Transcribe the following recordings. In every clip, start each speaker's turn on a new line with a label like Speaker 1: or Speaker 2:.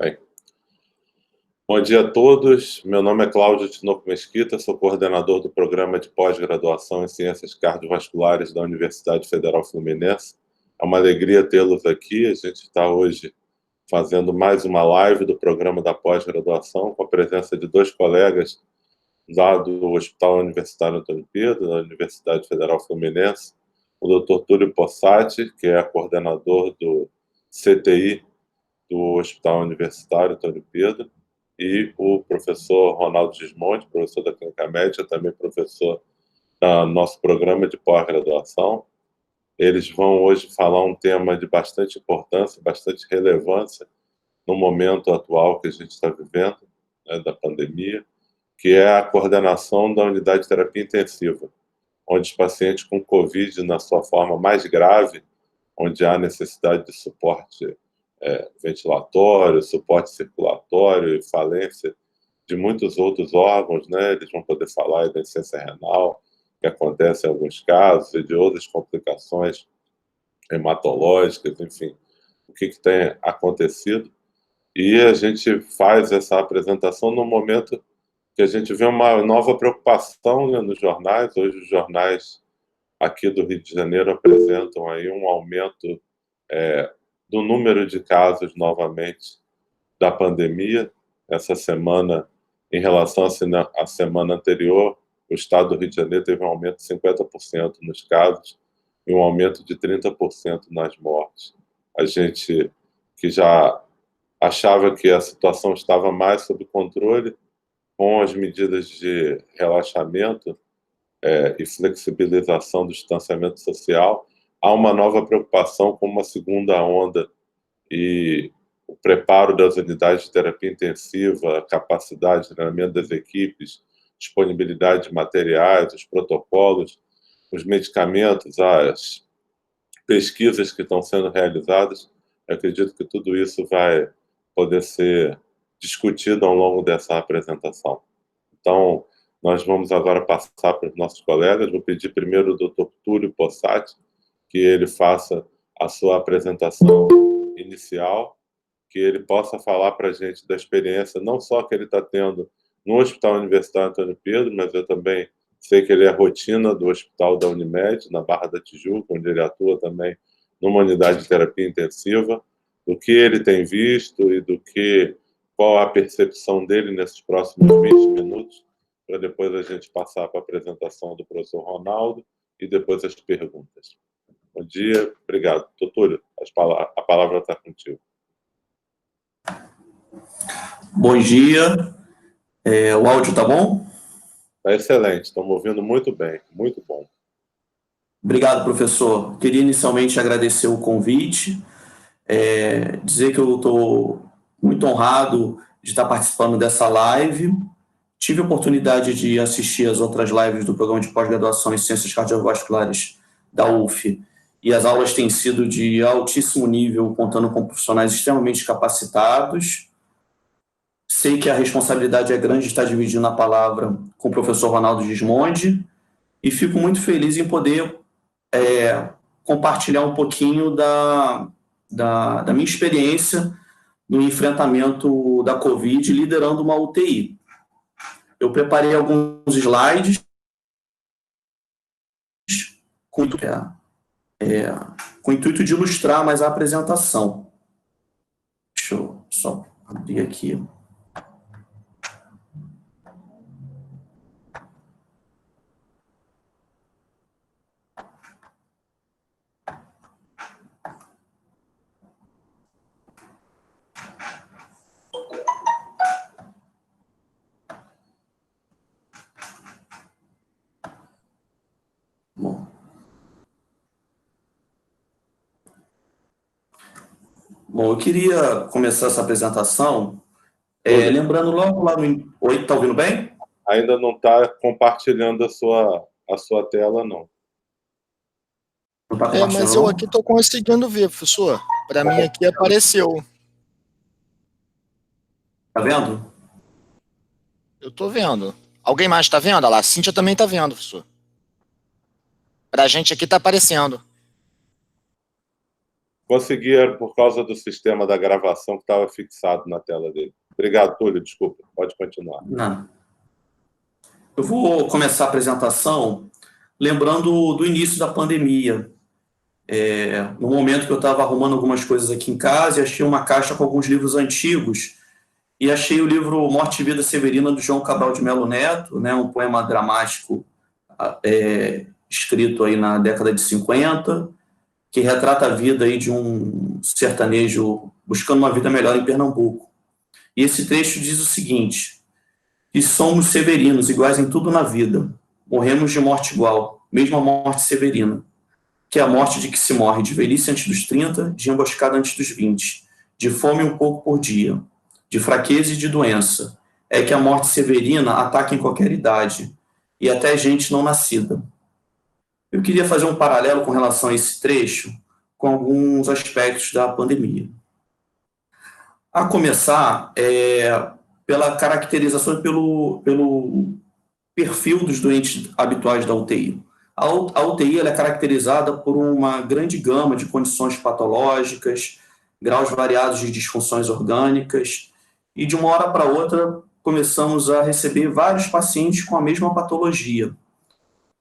Speaker 1: Bem, bom dia a todos. Meu nome é Cláudio Tinoco Mesquita, sou coordenador do Programa de Pós-Graduação em Ciências Cardiovasculares da Universidade Federal Fluminense. É uma alegria tê-los aqui. A gente está hoje fazendo mais uma live do Programa da Pós-Graduação, com a presença de dois colegas lá do Hospital Universitário Antônio Pedro, da Universidade Federal Fluminense, o Dr. Túlio Possati, que é coordenador do CTI do Hospital Universitário Antônio Pedro, e o professor Ronaldo Gismondi, professor da Clínica Médica, também professor do nosso programa de pós-graduação. Eles vão hoje falar um tema de bastante importância, bastante relevância no momento atual que a gente está vivendo, né, da pandemia, que é a coordenação da unidade de terapia intensiva, onde os pacientes com Covid, na sua forma mais grave, onde há necessidade de suporte ventilatório, suporte circulatório e falência de muitos outros órgãos, né? Eles vão poder falar da insuficiência renal, que acontece em alguns casos, e de outras complicações hematológicas, enfim, o que tem acontecido. E a gente faz essa apresentação no momento que a gente vê uma nova preocupação, né, nos jornais. Hoje os jornais aqui do Rio de Janeiro apresentam aí um aumento do número de casos novamente da pandemia. Essa semana, em relação à semana anterior, o estado do Rio de Janeiro teve um aumento de 50% nos casos e um aumento de 30% nas mortes. A gente que já achava que a situação estava mais sob controle, com as medidas de relaxamento e flexibilização do distanciamento social, há uma nova preocupação com uma segunda onda e o preparo das unidades de terapia intensiva, a capacidade de treinamento das equipes, disponibilidade de materiais, os protocolos, os medicamentos, as pesquisas que estão sendo realizadas. Eu acredito que tudo isso vai poder ser discutido ao longo dessa apresentação. Então, nós vamos agora passar para os nossos colegas. Vou pedir primeiro ao Dr. Túlio Possati que ele faça a sua apresentação inicial, que ele possa falar para a gente da experiência, não só que ele está tendo no Hospital Universitário Antônio Pedro, mas eu também sei que ele é rotina do Hospital da Unimed, na Barra da Tijuca, onde ele atua também numa unidade de terapia intensiva, do que ele tem visto e qual a percepção dele nesses próximos 20 minutos, para depois a gente passar para a apresentação do professor Ronaldo e depois as perguntas. Bom dia, obrigado. Túlio, a palavra está contigo.
Speaker 2: Bom dia. O áudio está bom?
Speaker 1: Está excelente, estamos ouvindo muito bem, muito bom.
Speaker 2: Obrigado, professor. Queria inicialmente agradecer o convite, dizer que eu estou muito honrado de estar participando dessa live. Tive a oportunidade de assistir as outras lives do programa de pós-graduação em Ciências Cardiovasculares da UF, e as aulas têm sido de altíssimo nível, contando com profissionais extremamente capacitados. Sei que a responsabilidade é grande de estar dividindo a palavra com o professor Ronaldo Gismondi, e fico muito feliz em poder compartilhar um pouquinho da minha experiência no enfrentamento da Covid, liderando uma UTI. Eu preparei alguns slides com o intuito de ilustrar mais a apresentação. Deixa eu só abrir aqui. Bom, eu queria começar essa apresentação lembrando logo lá no... Oi, está ouvindo bem?
Speaker 1: Ainda não está compartilhando a sua tela, não.
Speaker 2: Não está compartilhando,
Speaker 3: mas eu aqui estou conseguindo ver, professor. Para mim aqui apareceu.
Speaker 2: Está vendo?
Speaker 3: Eu estou vendo. Alguém mais está vendo? Olha lá, a Cíntia também está vendo, professor. Para a gente aqui está aparecendo.
Speaker 1: Consegui, era por causa do sistema da gravação que estava fixado na tela dele. Obrigado, Túlio, desculpa, pode continuar.
Speaker 2: Não. Eu vou começar a apresentação lembrando do início da pandemia. No momento que eu estava arrumando algumas coisas aqui em casa, e achei uma caixa com alguns livros antigos, e achei o livro Morte e Vida Severina, do João Cabral de Melo Neto, né, um poema dramático escrito aí na década de 50, que retrata a vida aí de um sertanejo buscando uma vida melhor em Pernambuco. E esse trecho diz o seguinte: que somos severinos, iguais em tudo na vida, morremos de morte igual, mesmo a morte severina, que é a morte de que se morre de velhice antes dos 30, de emboscada antes dos 20, de fome um pouco por dia, de fraqueza e de doença. É que a morte severina ataca em qualquer idade, e até gente não nascida. Eu queria fazer um paralelo com relação a esse trecho com alguns aspectos da pandemia. A começar, pela caracterização e pelo perfil dos doentes habituais da UTI. A UTI ela é caracterizada por uma grande gama de condições patológicas, graus variados de disfunções orgânicas, e de uma hora para outra começamos a receber vários pacientes com a mesma patologia,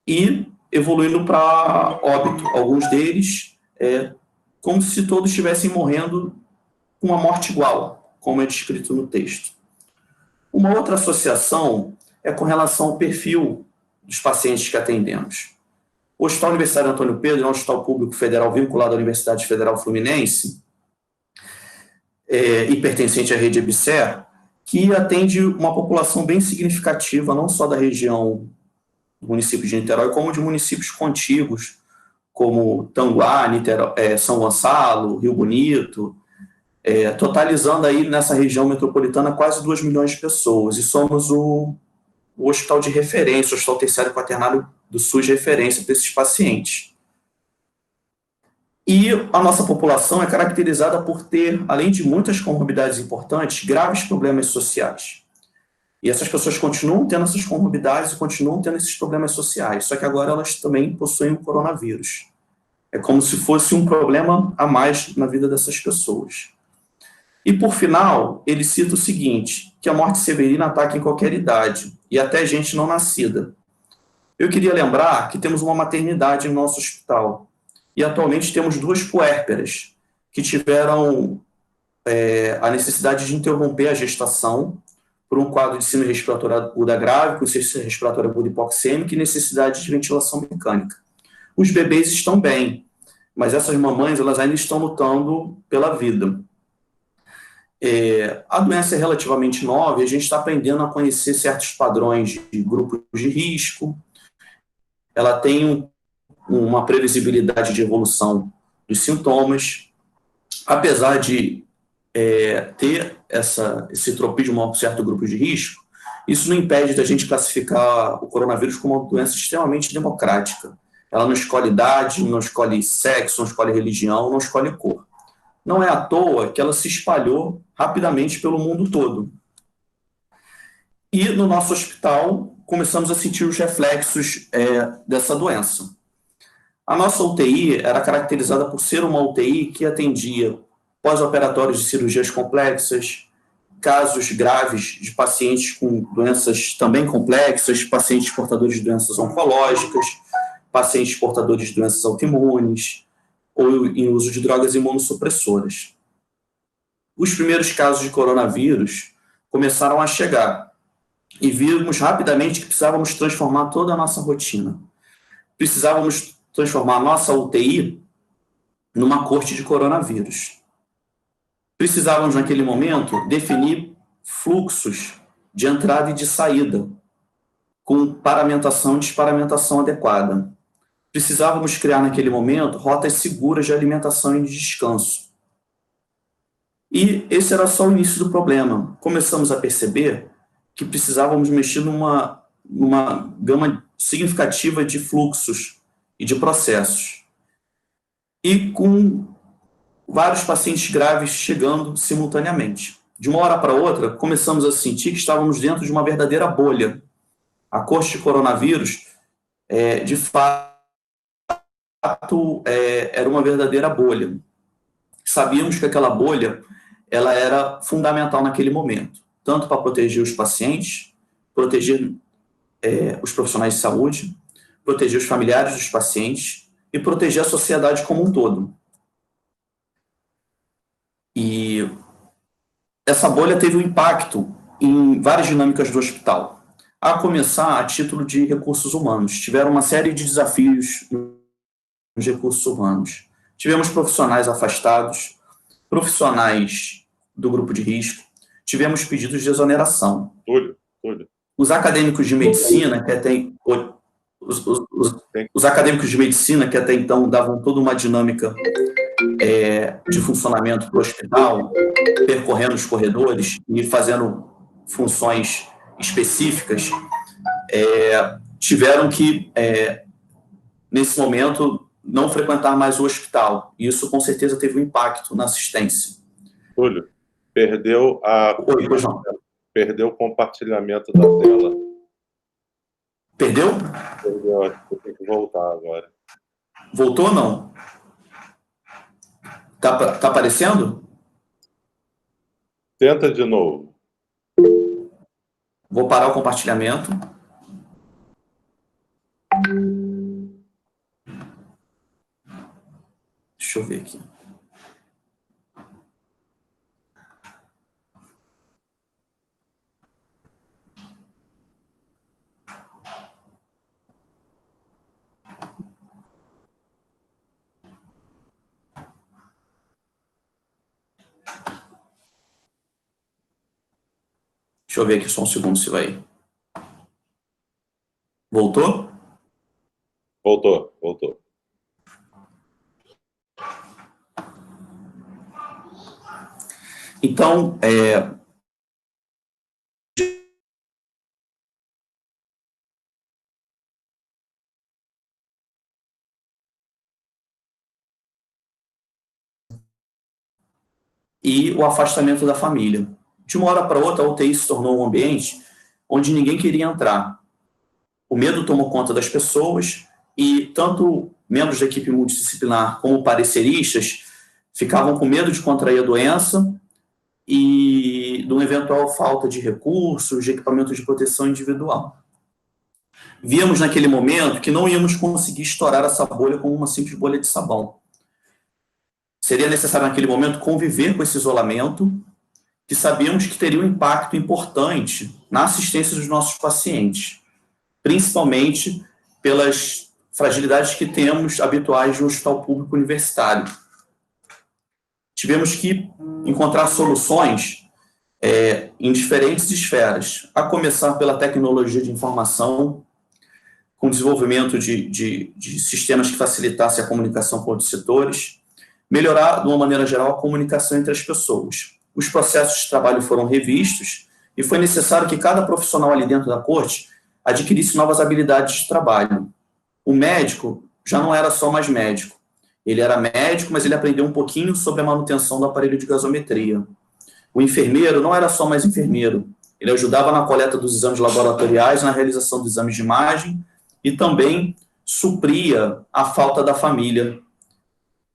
Speaker 2: e evoluindo para óbito, alguns deles como se todos estivessem morrendo com uma morte igual, como é descrito no texto. Uma outra associação é com relação ao perfil dos pacientes que atendemos. O Hospital Universitário Antônio Pedro é um hospital público federal vinculado à Universidade Federal Fluminense e pertencente à rede EBSER, que atende uma população bem significativa, não só da região do município de Niterói, como de municípios contíguos, como Tanguá, São Gonçalo, Rio Bonito, totalizando aí nessa região metropolitana quase 2 milhões de pessoas, e somos o hospital de referência, o hospital terciário quaternário do SUS de referência para esses pacientes. E a nossa população é caracterizada por ter, além de muitas comorbidades importantes, graves problemas sociais. E essas pessoas continuam tendo essas comorbidades e continuam tendo esses problemas sociais, só que agora elas também possuem o coronavírus. É como se fosse um problema a mais na vida dessas pessoas. E, por final, ele cita o seguinte, que a morte severina ataca em qualquer idade, e até gente não nascida. Eu queria lembrar que temos uma maternidade no nosso hospital, e atualmente temos 2 puérperas que tiveram a necessidade de interromper a gestação por um quadro de síndrome respiratória aguda grave, com insuficiência respiratória aguda hipoxêmica e necessidade de ventilação mecânica. Os bebês estão bem, mas essas mamães elas ainda estão lutando pela vida. A doença é relativamente nova e a gente está aprendendo a conhecer certos padrões de grupos de risco. Ela tem uma previsibilidade de evolução dos sintomas. Apesar de ter esse tropismo a um certo grupo de risco, isso não impede da gente classificar o coronavírus como uma doença extremamente democrática. Ela não escolhe idade, não escolhe sexo, não escolhe religião, não escolhe cor. Não é à toa que ela se espalhou rapidamente pelo mundo todo. E no nosso hospital começamos a sentir os reflexos dessa doença. A nossa UTI era caracterizada por ser uma UTI que atendia pós-operatórios de cirurgias complexas, casos graves de pacientes com doenças também complexas, pacientes portadores de doenças oncológicas, pacientes portadores de doenças autoimunes, ou em uso de drogas imunossupressoras. Os primeiros casos de coronavírus começaram a chegar, e vimos rapidamente que precisávamos transformar toda a nossa rotina. Precisávamos transformar a nossa UTI numa corte de coronavírus. Precisávamos, naquele momento, definir fluxos de entrada e de saída, com paramentação e desparamentação adequada. Precisávamos criar, naquele momento, rotas seguras de alimentação e de descanso. E esse era só o início do problema. Começamos a perceber que precisávamos mexer numa gama significativa de fluxos e de processos. E com vários pacientes graves chegando simultaneamente. De uma hora para outra, começamos a sentir que estávamos dentro de uma verdadeira bolha. A corte de coronavírus, de fato, era uma verdadeira bolha. sabíamos que aquela bolha ela era fundamental naquele momento, tanto para proteger os pacientes, proteger os profissionais de saúde, proteger os familiares dos pacientes e proteger a sociedade como um todo. E essa bolha teve um impacto em várias dinâmicas do hospital, a começar a título de recursos humanos. Tiveram uma série de desafios nos recursos humanos. Tivemos profissionais afastados, profissionais do grupo de risco, tivemos pedidos de exoneração.
Speaker 1: Túlio.
Speaker 2: Os acadêmicos de medicina, que até os acadêmicos de medicina, que até então davam toda uma dinâmica de funcionamento do hospital, percorrendo os corredores e fazendo funções específicas, tiveram que, nesse momento, não frequentar mais o hospital. E isso, com certeza, teve um impacto na assistência.
Speaker 1: Túlio, perdeu o compartilhamento da tela.
Speaker 2: Perdeu?
Speaker 1: Perdeu, vou ter que voltar agora.
Speaker 2: Voltou ou não? Tá aparecendo?
Speaker 1: Tenta de novo.
Speaker 2: Vou parar o compartilhamento. Deixa eu ver aqui. Deixa eu ver aqui só um segundo se vai. Voltou?
Speaker 1: Voltou.
Speaker 2: Então, e o afastamento da família. De uma hora para outra, a UTI se tornou um ambiente onde ninguém queria entrar. O medo tomou conta das pessoas e tanto membros da equipe multidisciplinar como pareceristas ficavam com medo de contrair a doença e de uma eventual falta de recursos, de equipamentos de proteção individual. Víamos naquele momento que não íamos conseguir estourar essa bolha com uma simples bolha de sabão. Seria necessário naquele momento conviver com esse isolamento, que sabíamos que teria um impacto importante na assistência dos nossos pacientes, principalmente pelas fragilidades que temos habituais no hospital público universitário. Tivemos que encontrar soluções em diferentes esferas, a começar pela tecnologia de informação, com o desenvolvimento de sistemas que facilitassem a comunicação com outros setores, melhorar, de uma maneira geral, a comunicação entre as pessoas. Os processos de trabalho foram revistos e foi necessário que cada profissional ali dentro da corte adquirisse novas habilidades de trabalho. O médico já não era só mais médico. Ele era médico, mas ele aprendeu um pouquinho sobre a manutenção do aparelho de gasometria. O enfermeiro não era só mais enfermeiro. Ele ajudava na coleta dos exames laboratoriais, na realização dos exames de imagem e também supria a falta da família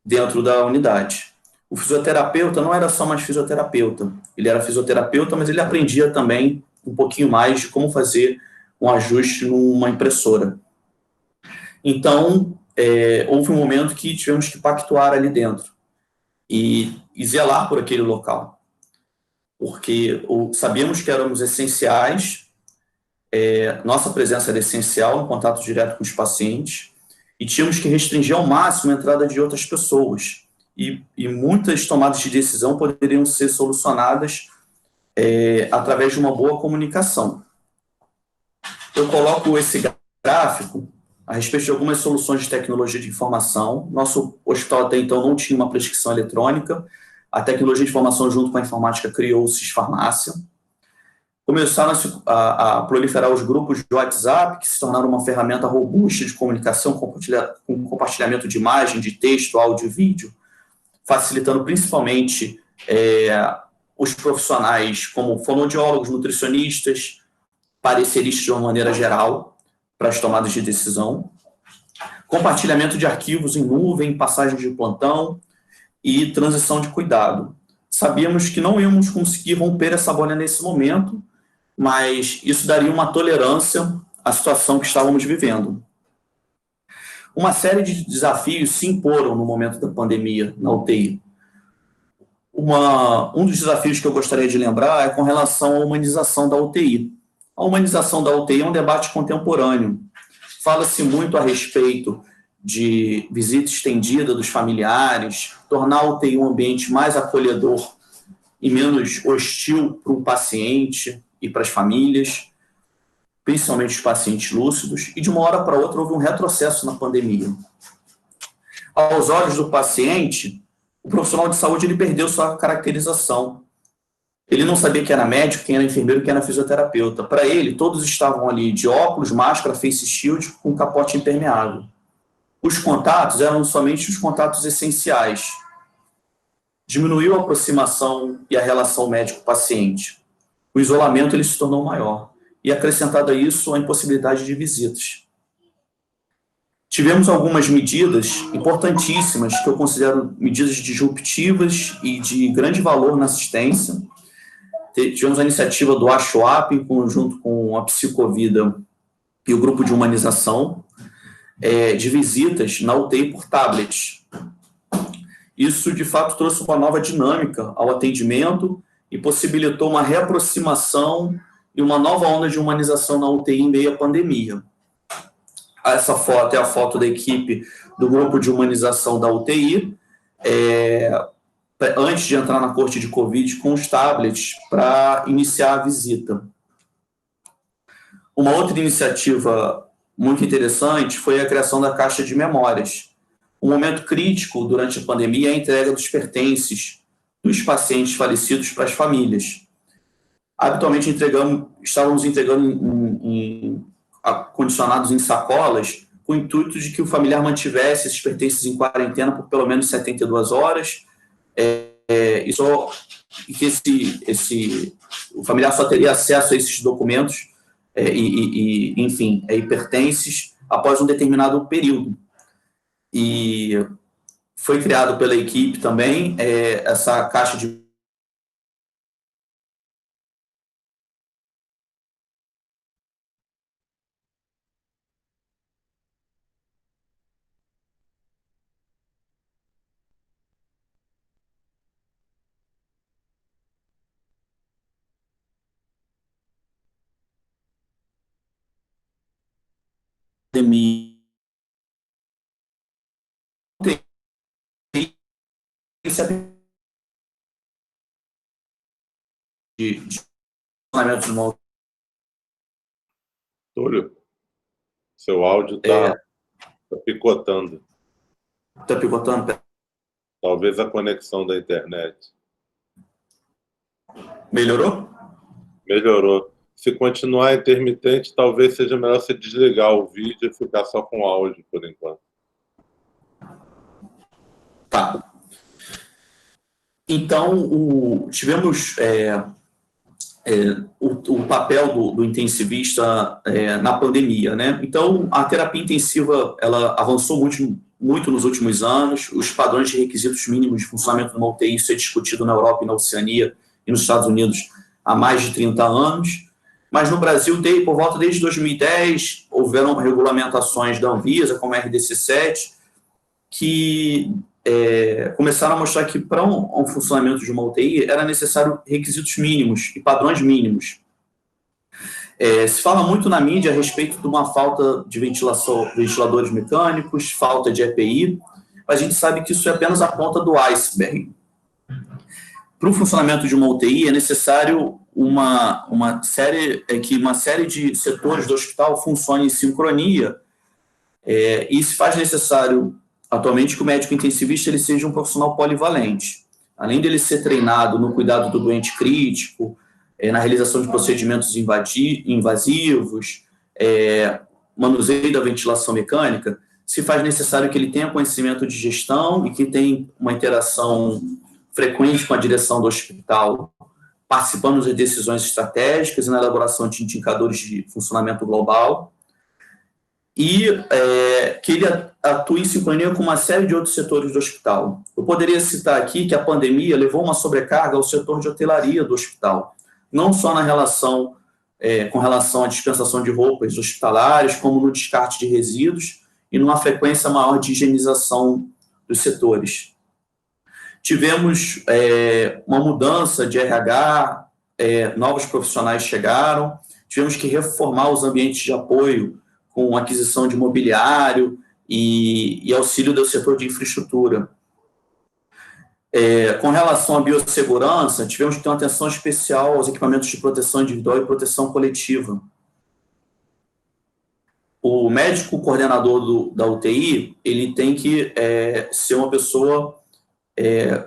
Speaker 2: dentro da unidade. O fisioterapeuta não era só mais fisioterapeuta. Ele era fisioterapeuta, mas ele aprendia também um pouquinho mais de como fazer um ajuste numa impressora. Então, houve um momento que tivemos que pactuar ali dentro e zelar por aquele local, porque sabíamos que éramos essenciais, nossa presença era essencial no contato direto com os pacientes e tínhamos que restringir ao máximo a entrada de outras pessoas e muitas tomadas de decisão poderiam ser solucionadas através de uma boa comunicação. Eu coloco esse gráfico a respeito de algumas soluções de tecnologia de informação. Nosso hospital até então não tinha uma prescrição eletrônica. A tecnologia de informação, junto com a informática, criou o Cisfarmácia. Começaram a proliferar os grupos de WhatsApp, que se tornaram uma ferramenta robusta de comunicação, com compartilhamento de imagem, de texto, áudio e vídeo, facilitando principalmente os profissionais como fonoaudiólogos, nutricionistas, pareceristas de uma maneira geral, para as tomadas de decisão, compartilhamento de arquivos em nuvem, passagem de plantão e transição de cuidado. Sabíamos que não íamos conseguir romper essa bolha nesse momento, mas isso daria uma tolerância à situação que estávamos vivendo. Uma série de desafios se imporam no momento da pandemia na UTI. Um dos desafios que eu gostaria de lembrar é com relação à humanização da UTI. A humanização da UTI é um debate contemporâneo. Fala-se muito a respeito de visita estendida dos familiares, tornar a UTI um ambiente mais acolhedor e menos hostil para o paciente e para as famílias, principalmente os pacientes lúcidos, e de uma hora para outra houve um retrocesso na pandemia. Aos olhos do paciente, o profissional de saúde ele perdeu sua caracterização. Ele não sabia quem era médico, quem era enfermeiro, quem era fisioterapeuta. Para ele, todos estavam ali de óculos, máscara, face shield, com capote impermeável. Os contatos eram somente os contatos essenciais. Diminuiu a aproximação e a relação médico-paciente. O isolamento ele se tornou maior. E acrescentado a isso, a impossibilidade de visitas. Tivemos algumas medidas importantíssimas, que eu considero medidas disruptivas e de grande valor na assistência. Tivemos a iniciativa do ASHOAP, em conjunto com a Psicovida e o grupo de humanização, de visitas na UTI por tablets. Isso, de fato, trouxe uma nova dinâmica ao atendimento e possibilitou uma reaproximação e uma nova onda de humanização na UTI em meio à pandemia. Essa foto é a foto da equipe do grupo de humanização da UTI, antes de entrar na corte de Covid, com os tablets para iniciar a visita. Uma outra iniciativa muito interessante foi a criação da Caixa de Memórias. Um momento crítico durante a pandemia é a entrega dos pertences dos pacientes falecidos para as famílias. Habitualmente estávamos entregando condicionados em sacolas, com o intuito de que o familiar mantivesse esses pertences em quarentena por pelo menos 72 horas, e que o familiar só teria acesso a esses documentos e pertences após um determinado período. E foi criado pela equipe também essa caixa de pandemia. De funcionamento de uma...
Speaker 1: Túlio, seu áudio está picotando.
Speaker 2: Está picotando?
Speaker 1: Talvez a conexão da internet.
Speaker 2: Melhorou?
Speaker 1: Melhorou. Se continuar intermitente, talvez seja melhor você desligar o vídeo e ficar só com áudio por enquanto.
Speaker 2: Tá. Então, tivemos o papel do intensivista na pandemia, né? Então, a terapia intensiva, ela avançou muito nos últimos anos. Os padrões de requisitos mínimos de funcionamento de uma UTI, isso é discutido na Europa e na Oceania e nos Estados Unidos há mais de 30 anos. Mas no Brasil, por volta desde 2010, houveram regulamentações da Anvisa, como a RDC-7, que começaram a mostrar que para um funcionamento de uma UTI era necessário requisitos mínimos e padrões mínimos. Se fala muito na mídia a respeito de uma falta de ventiladores mecânicos, falta de EPI, mas a gente sabe que isso é apenas a ponta do iceberg. Para o funcionamento de uma UTI é necessário uma série de setores do hospital funcione em sincronia, e se faz necessário atualmente que o médico intensivista ele seja um profissional polivalente. Além dele ser treinado no cuidado do doente crítico, na realização de procedimentos invasivos, manuseio da ventilação mecânica, se faz necessário que ele tenha conhecimento de gestão e que tenha uma interação frequente com a direção do hospital, participando das decisões estratégicas e na elaboração de indicadores de funcionamento global, e que ele atua em sincronia com uma série de outros setores do hospital. Eu poderia citar aqui que a pandemia levou uma sobrecarga ao setor de hotelaria do hospital, não só na relação, com relação à dispensação de roupas hospitalares, como no descarte de resíduos e numa frequência maior de higienização dos setores. Tivemos uma mudança de RH, novos profissionais chegaram, tivemos que reformar os ambientes de apoio com aquisição de mobiliário e auxílio do setor de infraestrutura. Com relação à biossegurança, tivemos que ter uma atenção especial aos equipamentos de proteção individual e proteção coletiva. O médico coordenador da UTI, ele tem que ser uma pessoa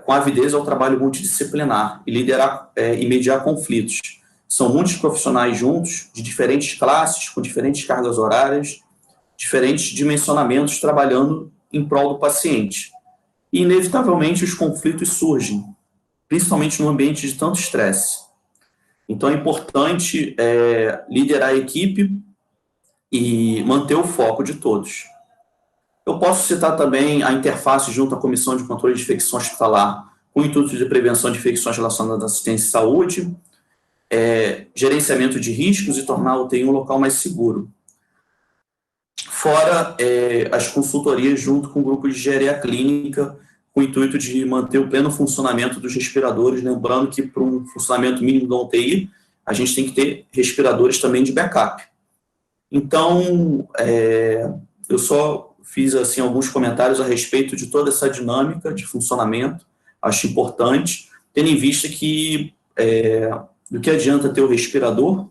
Speaker 2: com avidez ao trabalho multidisciplinar e liderar e mediar conflitos. São muitos profissionais juntos, de diferentes classes, com diferentes cargas horárias, diferentes dimensionamentos, trabalhando em prol do paciente. E, inevitavelmente, os conflitos surgem, principalmente no ambiente de tanto estresse. Então, é importante liderar a equipe e manter o foco de todos. Eu posso citar também a interface junto à Comissão de Controle de Infecção Hospitalar, com o intuito de prevenção de infecções relacionadas à assistência e saúde, gerenciamento de riscos e tornar a UTI um local mais seguro. Fora as consultorias junto com o grupo de engenharia clínica, com o intuito de manter o pleno funcionamento dos respiradores, lembrando que para um funcionamento mínimo da UTI, a gente tem que ter respiradores também de backup. Então, eu só fiz assim, alguns comentários a respeito de toda essa dinâmica de funcionamento, acho importante, tendo em vista que do que adianta ter o respirador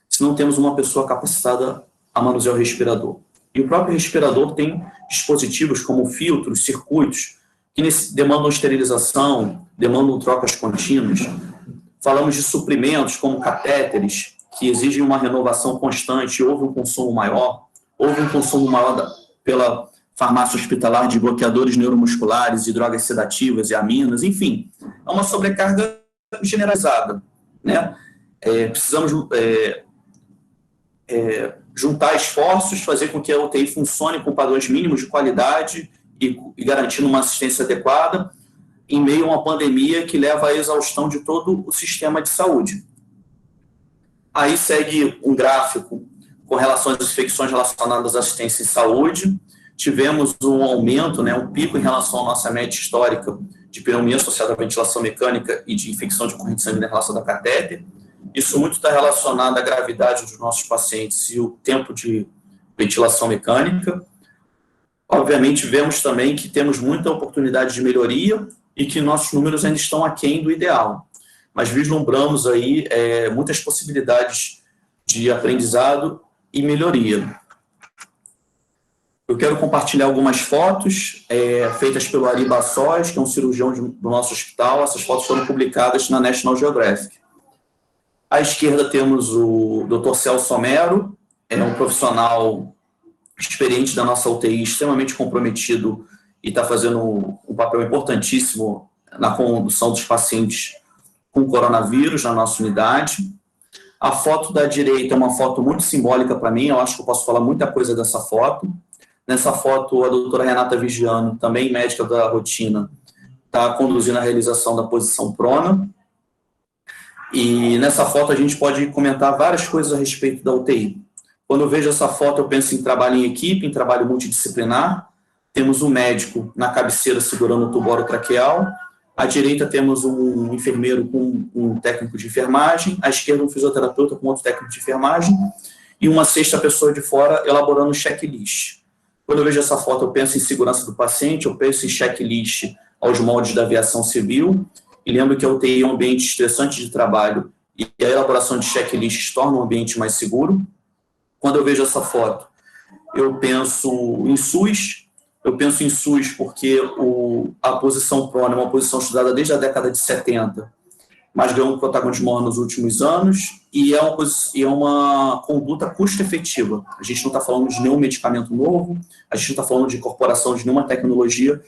Speaker 2: se não temos uma pessoa capacitada a manusear o respirador. E o próprio respirador tem dispositivos como filtros, circuitos, que demandam esterilização, demandam trocas contínuas. Falamos de suprimentos como catéteres, que exigem uma renovação constante, houve um consumo maior pela farmácia hospitalar de bloqueadores neuromusculares e drogas sedativas e aminas, enfim, é uma sobrecarga generalizada, né? Precisamos juntar esforços, fazer com que a UTI funcione com padrões mínimos de qualidade e garantindo uma assistência adequada em meio a uma pandemia que leva à exaustão de todo o sistema de saúde. Aí segue um gráfico com relação às infecções relacionadas à assistência em saúde. Tivemos um aumento, um pico em relação à nossa média histórica de pneumonia associada à ventilação mecânica e de infecção de corrente sanguínea relacionada a catéter. Isso muito está relacionado à gravidade dos nossos pacientes e o tempo de ventilação mecânica. Obviamente, vemos também que temos muita oportunidade de melhoria e que nossos números ainda estão aquém do ideal. Mas vislumbramos aí muitas possibilidades de aprendizado e melhoria. Eu quero compartilhar algumas fotos feitas pelo Ari Bassós, que é um cirurgião do nosso hospital. Essas fotos foram publicadas na National Geographic. À esquerda temos o Dr. Celso Homero, um profissional experiente da nossa UTI, extremamente comprometido e está fazendo um papel importantíssimo na condução dos pacientes com coronavírus na nossa unidade. A foto da direita é uma foto muito simbólica para mim, eu acho que eu posso falar muita coisa dessa foto. Nessa foto, a doutora Renata Vigiano, também médica da rotina, está conduzindo a realização da posição prona. E nessa foto a gente pode comentar várias coisas a respeito da UTI. Quando eu vejo essa foto, eu penso em trabalho em equipe, em trabalho multidisciplinar. Temos um médico na cabeceira segurando o tubo orotraqueal. À direita temos um enfermeiro com um técnico de enfermagem. À esquerda um fisioterapeuta com outro técnico de enfermagem. E uma sexta pessoa de fora elaborando um checklist. Quando eu vejo essa foto, eu penso em segurança do paciente, eu penso em checklist aos moldes da aviação civil. E lembro que a UTI é um ambiente estressante de trabalho e a elaboração de checklists torna o ambiente mais seguro. Quando eu vejo essa foto, eu penso em SUS. Eu penso em SUS porque a posição prona é uma posição estudada desde a década de 70, mas ganhou um protagonismo maior nos últimos anos e é uma conduta custo-efetiva. A gente não está falando de nenhum medicamento novo, a gente não está falando de incorporação de nenhuma tecnologia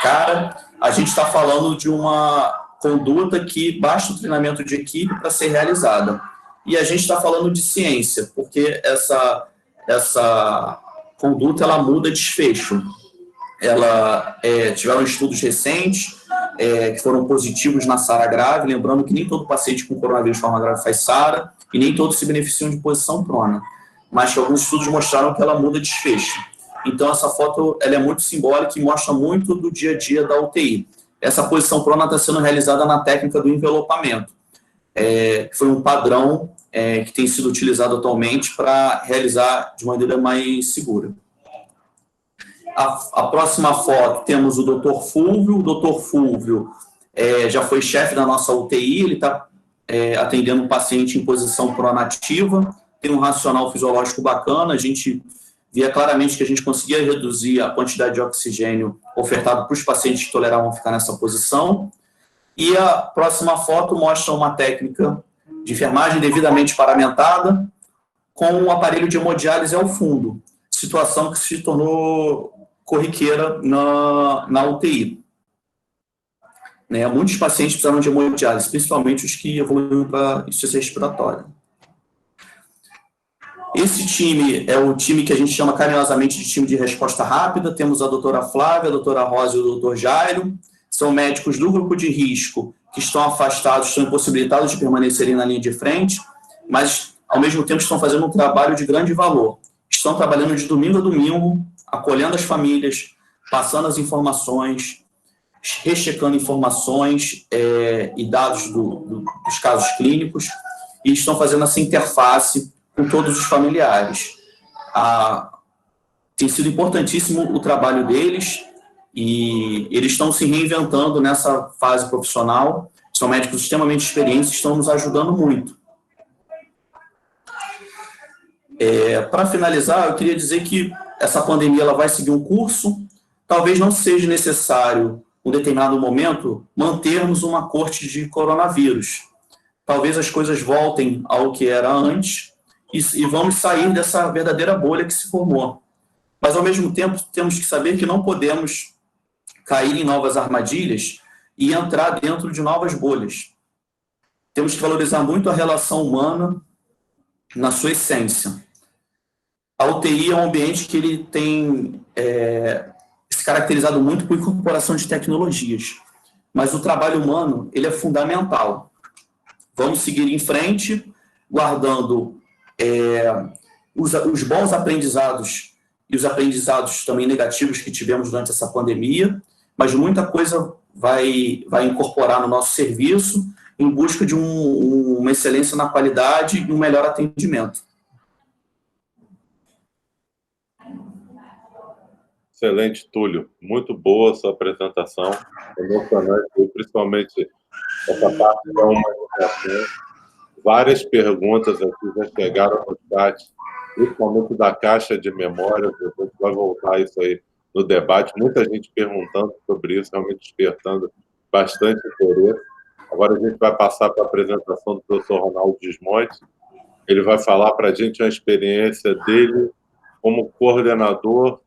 Speaker 2: cara, a gente está falando de uma conduta que basta o treinamento de equipe para ser realizada. E a gente está falando de ciência, porque essa conduta ela muda desfecho. Tiveram estudos recentes que foram positivos na SARA grave, lembrando que nem todo paciente com coronavírus de forma grave faz SARA e nem todos se beneficiam de posição prona, mas que alguns estudos mostraram que ela muda desfecho. Então, essa foto ela é muito simbólica e mostra muito do dia a dia da UTI. Essa posição prona está sendo realizada na técnica do envelopamento, que foi um padrão que tem sido utilizado atualmente para realizar de maneira mais segura. A próxima foto, temos o Dr. Fúlvio. O Dr. Fúlvio já foi chefe da nossa UTI, ele está atendendo um paciente em posição pronativa, tem um racional fisiológico bacana, a gente via claramente que a gente conseguia reduzir a quantidade de oxigênio ofertado para os pacientes que toleravam ficar nessa posição. E a próxima foto mostra uma técnica de enfermagem devidamente paramentada com um aparelho de hemodiálise ao fundo, situação que se tornou corriqueira na UTI. Muitos pacientes precisaram de hemodiálise, principalmente os que evoluíram para insuficiência respiratória. Esse time é o time que a gente chama carinhosamente de time de resposta rápida. Temos a doutora Flávia, a doutora Rosa e o doutor Jairo. São médicos do grupo de risco que estão afastados, estão impossibilitados de permanecerem na linha de frente, mas, ao mesmo tempo, estão fazendo um trabalho de grande valor. Estão trabalhando de domingo a domingo, acolhendo as famílias, passando as informações, rechecando informações e dados dos casos clínicos, e estão fazendo essa interface com todos os familiares. Tem sido importantíssimo o trabalho deles, e eles estão se reinventando nessa fase profissional. São médicos extremamente experientes, estão nos ajudando muito. Para finalizar, eu queria dizer que essa pandemia ela vai seguir um curso. Talvez não seja necessário, em um determinado momento, mantermos uma corte de coronavírus. Talvez as coisas voltem ao que era antes e vamos sair dessa verdadeira bolha que se formou. Mas, ao mesmo tempo, temos que saber que não podemos cair em novas armadilhas e entrar dentro de novas bolhas. Temos que valorizar muito a relação humana na sua essência. A UTI é um ambiente que ele tem se caracterizado muito por incorporação de tecnologias, mas o trabalho humano ele é fundamental. Vamos seguir em frente, guardando os bons aprendizados e os aprendizados também negativos que tivemos durante essa pandemia, mas muita coisa vai incorporar no nosso serviço em busca de uma excelência na qualidade e um melhor atendimento.
Speaker 1: Excelente, Túlio. Muito boa a sua apresentação, emocionante, principalmente essa parte da humanização. Várias perguntas aqui já chegaram no chat, principalmente da caixa de memórias. A gente vai voltar isso aí no debate. Muita gente perguntando sobre isso, realmente despertando bastante interesse. Agora a gente vai passar para a apresentação do professor Ronaldo Gismonti. Ele vai falar para a gente a experiência dele como coordenador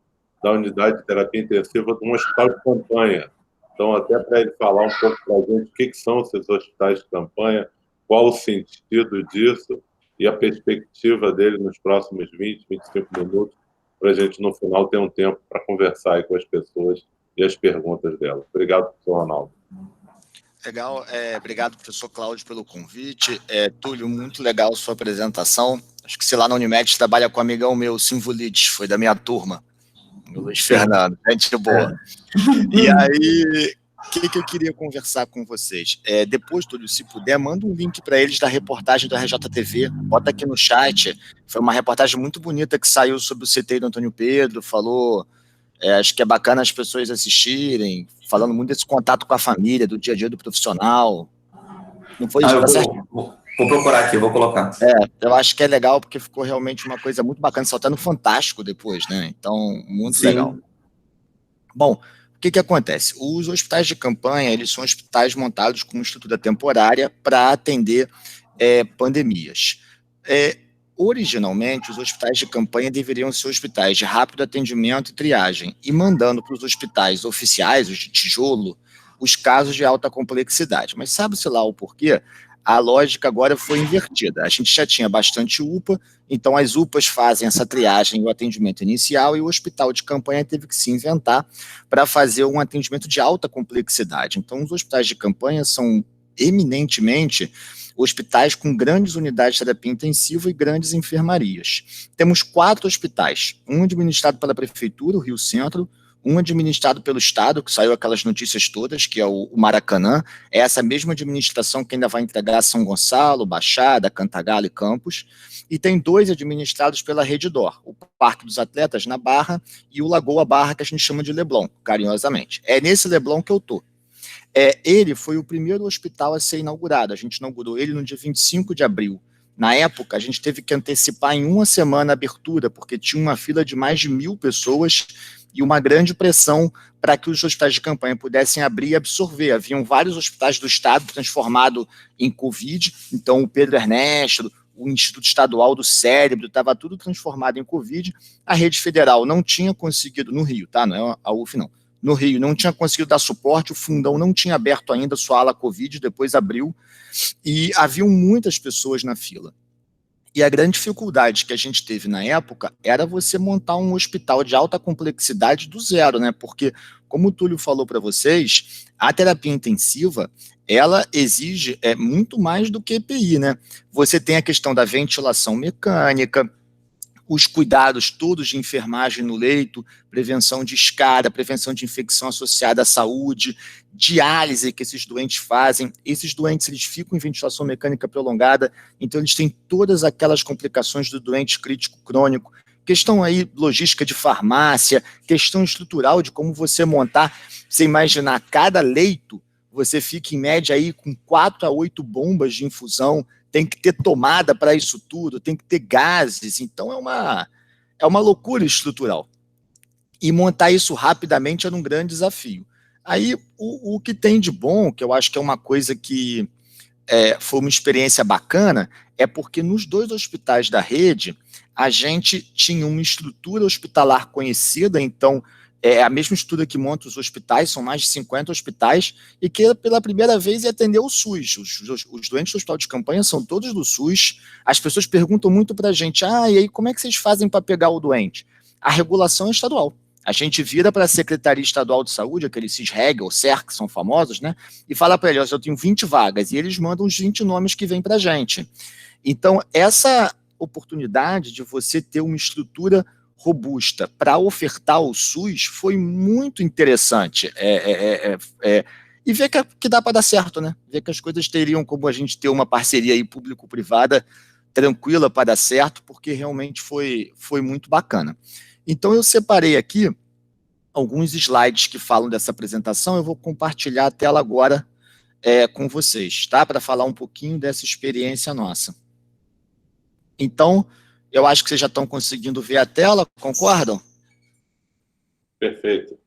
Speaker 1: da unidade de terapia intensiva de um hospital de campanha. Então, até para ele falar um pouco para a gente o que são esses hospitais de campanha, qual o sentido disso e a perspectiva dele nos próximos 20, 25 minutos, para a gente, no final, ter um tempo para conversar aí com as pessoas e as perguntas delas. Obrigado, professor Ronaldo.
Speaker 3: Legal, obrigado, professor Cláudio, pelo convite. Túlio, muito legal a sua apresentação. Acho que, sei lá, na Unimed trabalha com um amigão meu, Simvulides, foi da minha turma, o Luiz Fernando, gente boa. E aí, o que eu queria conversar com vocês? Depois, Túlio, se puder, manda um link para eles da reportagem do RJTV, bota aqui no chat. Foi uma reportagem muito bonita que saiu sobre o CTI do Antônio Pedro, falou, acho que é bacana as pessoas assistirem, falando muito desse contato com a família, do dia a dia do profissional. Não foi isso? Tá certo?
Speaker 2: Vou procurar aqui, vou colocar.
Speaker 3: Eu acho que é legal, porque ficou realmente uma coisa muito bacana, só tá no Fantástico depois, né? Então, muito
Speaker 2: Sim.
Speaker 3: legal. Bom, o que acontece? Os hospitais de campanha, eles são hospitais montados com estrutura temporária para atender pandemias. Originalmente, os hospitais de campanha deveriam ser hospitais de rápido atendimento e triagem, e mandando para os hospitais oficiais, os de tijolo, os casos de alta complexidade. Mas sabe-se lá o porquê? a lógica agora foi invertida. A gente já tinha bastante UPA, então as UPAs fazem essa triagem e o atendimento inicial, e o hospital de campanha teve que se inventar para fazer um atendimento de alta complexidade. Então, os hospitais de campanha são eminentemente hospitais com grandes unidades de terapia intensiva e grandes enfermarias. Temos 4 hospitais, um administrado pela Prefeitura, o Rio Centro, um administrado pelo Estado, que saiu aquelas notícias todas, que é o Maracanã, é essa mesma administração que ainda vai entregar São Gonçalo, Baixada, Cantagalo e Campos, e tem 2 administrados pela Rede D'Or, o Parque dos Atletas na Barra e o Lagoa Barra, que a gente chama de Leblon, carinhosamente. É nesse Leblon que eu estou. Ele foi o primeiro hospital a ser inaugurado, a gente inaugurou ele no dia 25 de abril. Na época, a gente teve que antecipar em uma semana a abertura, porque tinha uma fila de mais de 1.000 pessoas e uma grande pressão para que os hospitais de campanha pudessem abrir e absorver. Haviam vários hospitais do Estado transformados em Covid, então o Pedro Ernesto, o Instituto Estadual do Cérebro, estava tudo transformado em Covid. A rede federal não tinha conseguido, no Rio, tá? Não é a UF não, no Rio, não tinha conseguido dar suporte, o Fundão não tinha aberto ainda sua ala Covid, depois abriu, e haviam muitas pessoas na fila. E a grande dificuldade que a gente teve na época era você montar um hospital de alta complexidade do zero, né? Porque, como o Túlio falou para vocês, a terapia intensiva, ela exige muito mais do que EPI, né? Você tem a questão da ventilação mecânica, os cuidados todos de enfermagem no leito, prevenção de escada, prevenção de infecção associada à saúde, diálise que esses doentes fazem. Esses doentes, eles ficam em ventilação mecânica prolongada, então eles têm todas aquelas complicações do doente crítico crônico, questão aí logística de farmácia, questão estrutural de como você montar, você imaginar cada leito, você fica em média aí com 4 a 8 bombas de infusão, tem que ter tomada para isso tudo, tem que ter gases, então é uma loucura estrutural. E montar isso rapidamente era um grande desafio. Aí, o que tem de bom, que eu acho que é uma coisa que foi uma experiência bacana, é porque nos 2 hospitais da rede, a gente tinha uma estrutura hospitalar conhecida, então é a mesma estrutura que monta os hospitais, são mais de 50 hospitais, e que pela primeira vez ia atender o SUS. Os doentes do hospital de campanha são todos do SUS. As pessoas perguntam muito para a gente, e aí como é que vocês fazem para pegar o doente? A regulação é estadual. A gente vira para a Secretaria Estadual de Saúde, aqueles CISREG ou SER, que são famosos, né? E fala para eles, eu tenho 20 vagas, e eles mandam os 20 nomes que vêm para a gente. Então, essa oportunidade de você ter uma estrutura robusta para ofertar o SUS foi muito interessante. E ver que dá para dar certo, né? Ver que as coisas teriam como a gente ter uma parceria aí público-privada tranquila para dar certo, porque realmente foi muito bacana. Então eu separei aqui alguns slides que falam dessa apresentação, eu vou compartilhar a tela agora com vocês, tá? Para falar um pouquinho dessa experiência nossa. Então, eu acho que vocês já estão conseguindo ver a tela, concordam?
Speaker 1: Perfeito.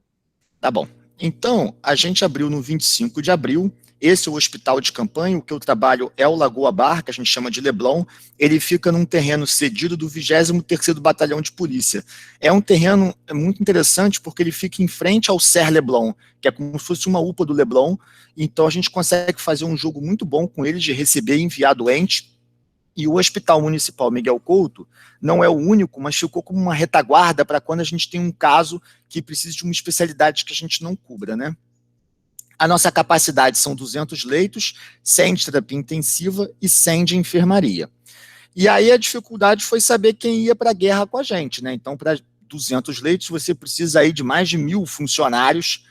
Speaker 3: Tá bom. Então, a gente abriu no 25 de abril, esse é o hospital de campanha, o que eu trabalho é o Lagoa Barra, que a gente chama de Leblon, ele fica num terreno cedido do 23º Batalhão de Polícia. É um terreno muito interessante porque ele fica em frente ao SER Leblon, que é como se fosse uma UPA do Leblon, então a gente consegue fazer um jogo muito bom com eles de receber e enviar doente. E o Hospital Municipal Miguel Couto não é o único, mas ficou como uma retaguarda para quando a gente tem um caso que precisa de uma especialidade que a gente não cubra, né? A nossa capacidade são 200 leitos, 100 de terapia intensiva e 100 de enfermaria. E aí a dificuldade foi saber quem ia para a guerra com a gente, né? Então, para 200 leitos, você precisa aí de mais de 1.000 funcionários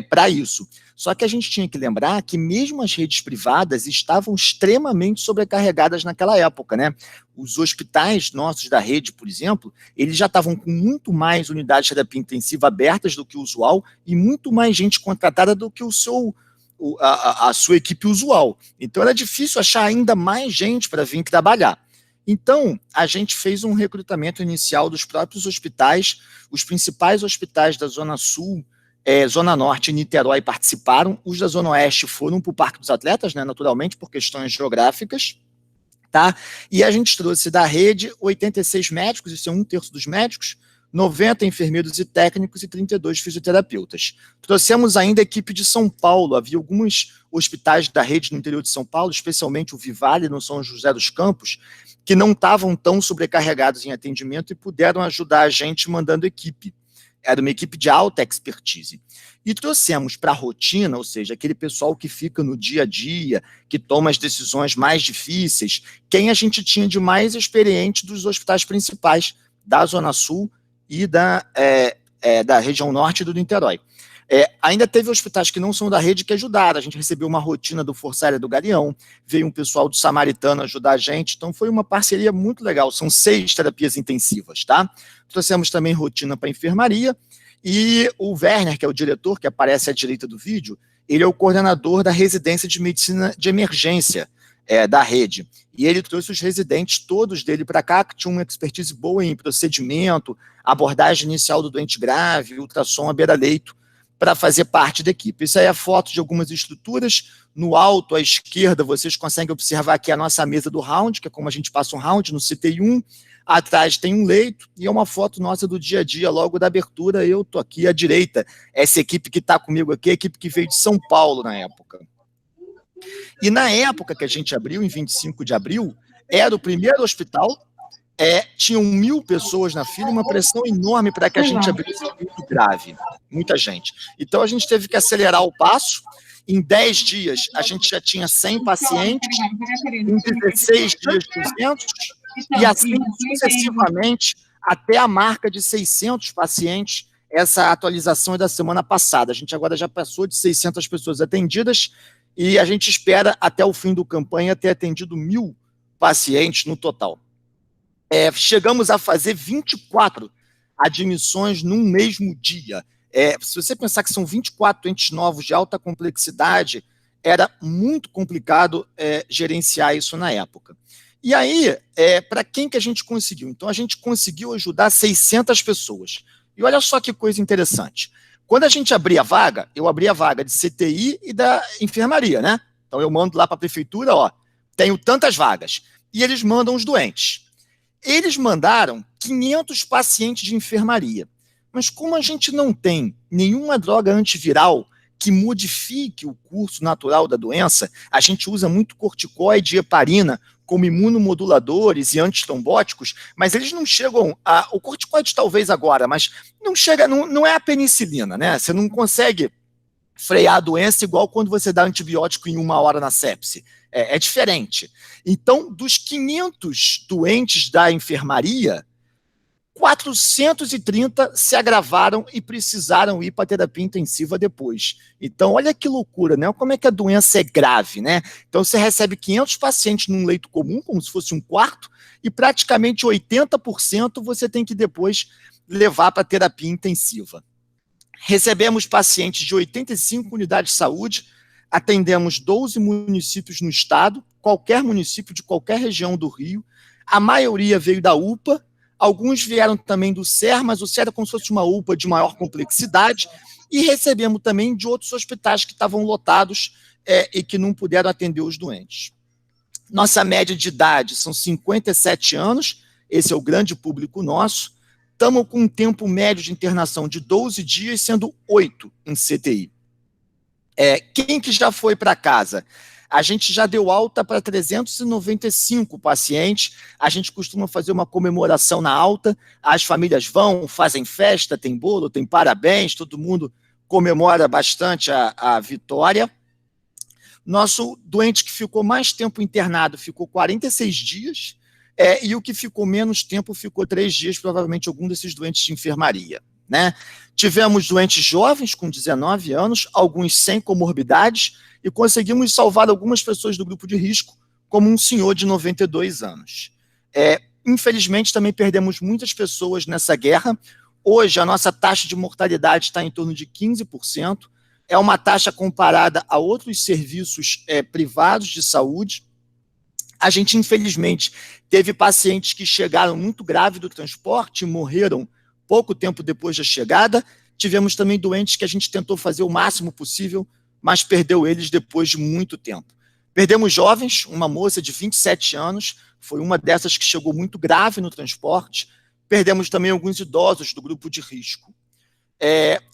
Speaker 3: para isso. Só que a gente tinha que lembrar que mesmo as redes privadas estavam extremamente sobrecarregadas naquela época, né? Os hospitais nossos da rede, por exemplo, eles já estavam com muito mais unidades de terapia intensiva abertas do que o usual e muito mais gente contratada do que a sua equipe usual. Então era difícil achar ainda mais gente para vir trabalhar. Então, a gente fez um recrutamento inicial dos próprios hospitais, os principais hospitais da Zona Sul, Zona Norte e Niterói participaram, os da Zona Oeste foram para o Parque dos Atletas, né, naturalmente, por questões geográficas, tá? E a gente trouxe da rede 86 médicos, isso é 1/3 dos médicos, 90 enfermeiros e técnicos e 32 fisioterapeutas. Trouxemos ainda a equipe de São Paulo, havia alguns hospitais da rede no interior de São Paulo, especialmente o Vivale, no São José dos Campos, que não estavam tão sobrecarregados em atendimento e puderam ajudar a gente mandando equipe. Era uma equipe de alta expertise. E trouxemos para a rotina, ou seja, aquele pessoal que fica no dia a dia, que toma as decisões mais difíceis, quem a gente tinha de mais experiente dos hospitais principais da Zona Sul e da região norte do Niterói. Ainda teve hospitais que não são da rede que ajudaram, a gente recebeu uma rotina do Força Aérea do Galeão, veio um pessoal do Samaritano ajudar a gente, então foi uma parceria muito legal, são 6 terapias intensivas, tá? Trouxemos também rotina para enfermaria, e o Werner, que é o diretor, que aparece à direita do vídeo, ele é o coordenador da residência de medicina de emergência da rede, e ele trouxe os residentes todos dele para cá, que tinham uma expertise boa em procedimento, abordagem inicial do doente grave, ultrassom à beira-leito, para fazer parte da equipe. Isso aí é a foto de algumas estruturas. No alto, à esquerda, vocês conseguem observar aqui a nossa mesa do round, que é como a gente passa um round no CTI 1. Atrás tem um leito, e é uma foto nossa do dia a dia, logo da abertura. Eu estou aqui à direita. Essa equipe que está comigo aqui é a equipe que veio de São Paulo na época. E na época que a gente abriu, em 25 de abril, era o primeiro hospital, tinham 1.000 pessoas na fila, uma pressão enorme para que a gente abrisse, muito grave, muita gente. Então a gente teve que acelerar o passo. Em 10 dias a gente já tinha 100 pacientes, em 16 dias 200, e assim sucessivamente até a marca de 600 pacientes. Essa atualização é da semana passada, a gente agora já passou de 600 pessoas atendidas, e a gente espera até o fim do campanha ter atendido 1.000 pacientes no total. Chegamos a fazer 24 admissões num mesmo dia. Se você pensar que são 24 entes novos de alta complexidade, era muito complicado gerenciar isso na época. E aí, para quem que a gente conseguiu? Então, a gente conseguiu ajudar 600 pessoas. E olha só que coisa interessante. Quando a gente abria a vaga, eu abria a vaga de CTI e da enfermaria, né? Então, eu mando lá para a prefeitura, tenho tantas vagas. E eles mandam os doentes. Eles mandaram 500 pacientes de enfermaria. Mas como a gente não tem nenhuma droga antiviral que modifique o curso natural da doença, a gente usa muito corticoide e heparina como imunomoduladores e antitrombóticos, mas eles não chegam o corticoide talvez agora, mas não chega, não é a penicilina, né? Você não consegue frear a doença igual quando você dá antibiótico em 1 hora na sepse. É diferente. Então, dos 500 doentes da enfermaria, 430 se agravaram e precisaram ir para terapia intensiva depois. Então, olha que loucura, né? Como é que a doença é grave, né? Então, você recebe 500 pacientes num leito comum, como se fosse um quarto, e praticamente 80% você tem que depois levar para terapia intensiva. Recebemos pacientes de 85 unidades de saúde, atendemos 12 municípios no estado, qualquer município de qualquer região do Rio. A maioria veio da UPA, alguns vieram também do SER, mas o SER é como se fosse uma UPA de maior complexidade, e recebemos também de outros hospitais que estavam lotados e que não puderam atender os doentes. Nossa média de idade são 57 anos, esse é o grande público nosso. Estamos com um tempo médio de internação de 12 dias, sendo 8 em CTI. Quem que já foi para casa? A gente já deu alta para 395 pacientes, a gente costuma fazer uma comemoração na alta, as famílias vão, fazem festa, tem bolo, tem parabéns, todo mundo comemora bastante a vitória. Nosso doente que ficou mais tempo internado ficou 46 dias, e o que ficou menos tempo ficou 3 dias, provavelmente algum desses doentes de enfermaria, né? Tivemos doentes jovens com 19 anos, alguns sem comorbidades, e conseguimos salvar algumas pessoas do grupo de risco, como um senhor de 92 anos. Infelizmente, também perdemos muitas pessoas nessa guerra. Hoje, a nossa taxa de mortalidade está em torno de 15%. É uma taxa comparada a outros serviços privados de saúde. A gente, infelizmente, teve pacientes que chegaram muito grave do transporte e morreram pouco tempo depois da chegada. Tivemos também doentes que a gente tentou fazer o máximo possível, mas perdeu eles depois de muito tempo. Perdemos jovens, uma moça de 27 anos, foi uma dessas que chegou muito grave no transporte, perdemos também alguns idosos do grupo de risco.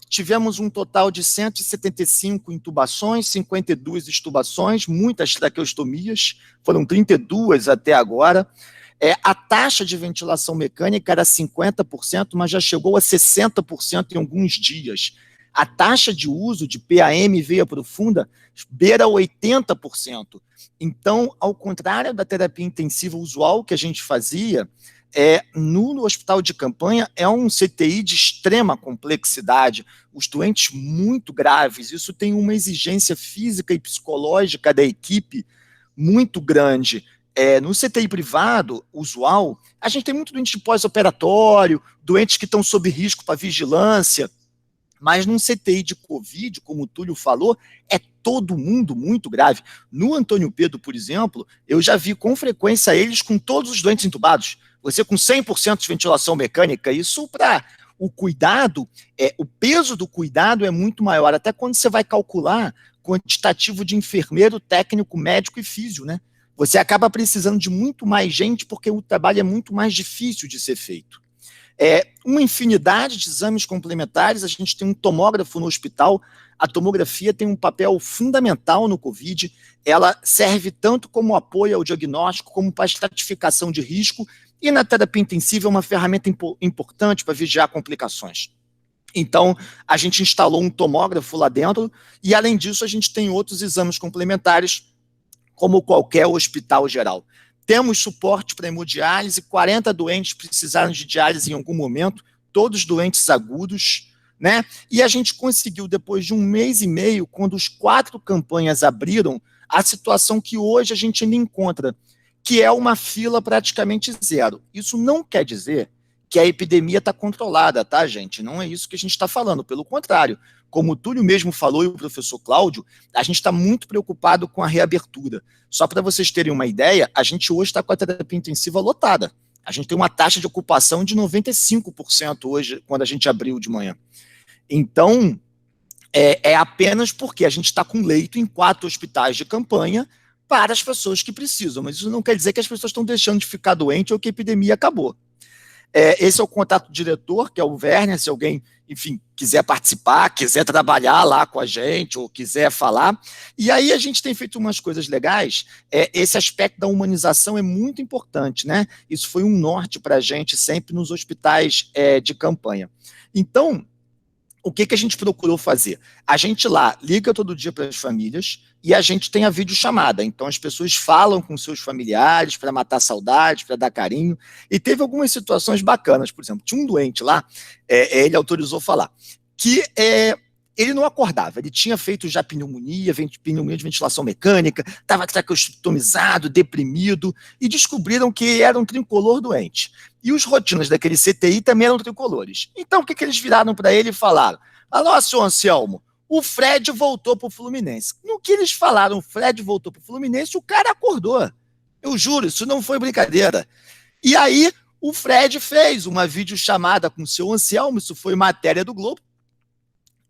Speaker 3: Tivemos um total de 175 intubações, 52 extubações, muitas traqueostomias, foram 32 até agora. A taxa de ventilação mecânica era 50%, mas já chegou a 60% em alguns dias. A taxa de uso de PAM veia profunda beira 80%. Então, ao contrário da terapia intensiva usual que a gente fazia, no hospital de campanha é um CTI de extrema complexidade, os doentes muito graves, isso tem uma exigência física e psicológica da equipe muito grande. No CTI privado, usual, a gente tem muito doente de pós-operatório, doentes que estão sob risco para vigilância, mas num CTI de Covid, como o Túlio falou, é todo mundo muito grave. No Antônio Pedro, por exemplo, eu já vi com frequência eles com todos os doentes entubados. Você com 100% de ventilação mecânica, isso para o cuidado, o peso do cuidado é muito maior, até quando você vai calcular quantitativo de enfermeiro, técnico, médico e físio, né? Você acaba precisando de muito mais gente porque o trabalho é muito mais difícil de ser feito. Uma infinidade de exames complementares, a gente tem um tomógrafo no hospital, a tomografia tem um papel fundamental no COVID, ela serve tanto como apoio ao diagnóstico, como para estratificação de risco, e na terapia intensiva é uma ferramenta importante para vigiar complicações. Então, a gente instalou um tomógrafo lá dentro, e além disso a gente tem outros exames complementares, como qualquer hospital geral. Temos suporte para hemodiálise, 40 doentes precisaram de diálise em algum momento, todos doentes agudos, né? E a gente conseguiu, depois de 1 mês e meio, quando os 4 campanhas abriram, a situação que hoje a gente ainda encontra, que é uma fila praticamente zero. Isso não quer dizer que a epidemia está controlada, tá, gente? Não é isso que a gente está falando, pelo contrário. Como o Túlio mesmo falou e o professor Cláudio, a gente está muito preocupado com a reabertura. Só para vocês terem uma ideia, a gente hoje está com a terapia intensiva lotada. A gente tem uma taxa de ocupação de 95% hoje, quando a gente abriu de manhã. Então, apenas porque a gente está com leito em 4 hospitais de campanha para as pessoas que precisam. Mas isso não quer dizer que as pessoas estão deixando de ficar doentes ou que a epidemia acabou. Esse é o contato diretor, que é o Werner, se alguém, enfim, quiser participar, quiser trabalhar lá com a gente, ou quiser falar. E aí a gente tem feito umas coisas legais, esse aspecto da humanização é muito importante, né? Isso foi um norte para a gente sempre nos hospitais de campanha. Então, o que a gente procurou fazer? A gente lá liga todo dia para as famílias e a gente tem a videochamada. Então, as pessoas falam com seus familiares para matar saudade, para dar carinho. E teve algumas situações bacanas. Por exemplo, tinha um doente lá, ele autorizou falar, que ele não acordava. Ele tinha feito já pneumonia de ventilação mecânica, estava traqueostomizado, deprimido, e descobriram que era um tricolor doente. E os rotinas daquele CTI também eram tricolores. Então, o que eles viraram para ele e falaram? Alô, senhor Anselmo, o Fred voltou para o Fluminense. No que eles falaram, o Fred voltou para o Fluminense, o cara acordou. Eu juro, isso não foi brincadeira. E aí, o Fred fez uma videochamada com o seu Anselmo, isso foi matéria do Globo.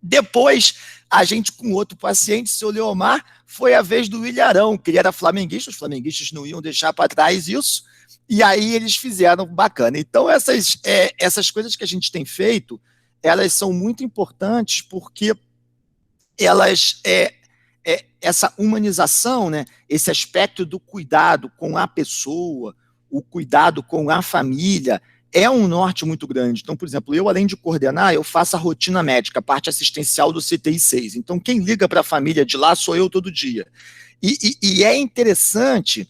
Speaker 3: Depois, a gente com outro paciente, seu Leomar, foi a vez do Ilharão, que ele era flamenguista, os flamenguistas não iam deixar para trás isso, e aí eles fizeram bacana. Então, essas coisas que a gente tem feito, elas são muito importantes porque elas, essa humanização, né, esse aspecto do cuidado com a pessoa, o cuidado com a família, é um norte muito grande. Então, por exemplo, eu, além de coordenar, eu faço a rotina médica, a parte assistencial do CTI 6. Então, quem liga para a família de lá sou eu todo dia. E é interessante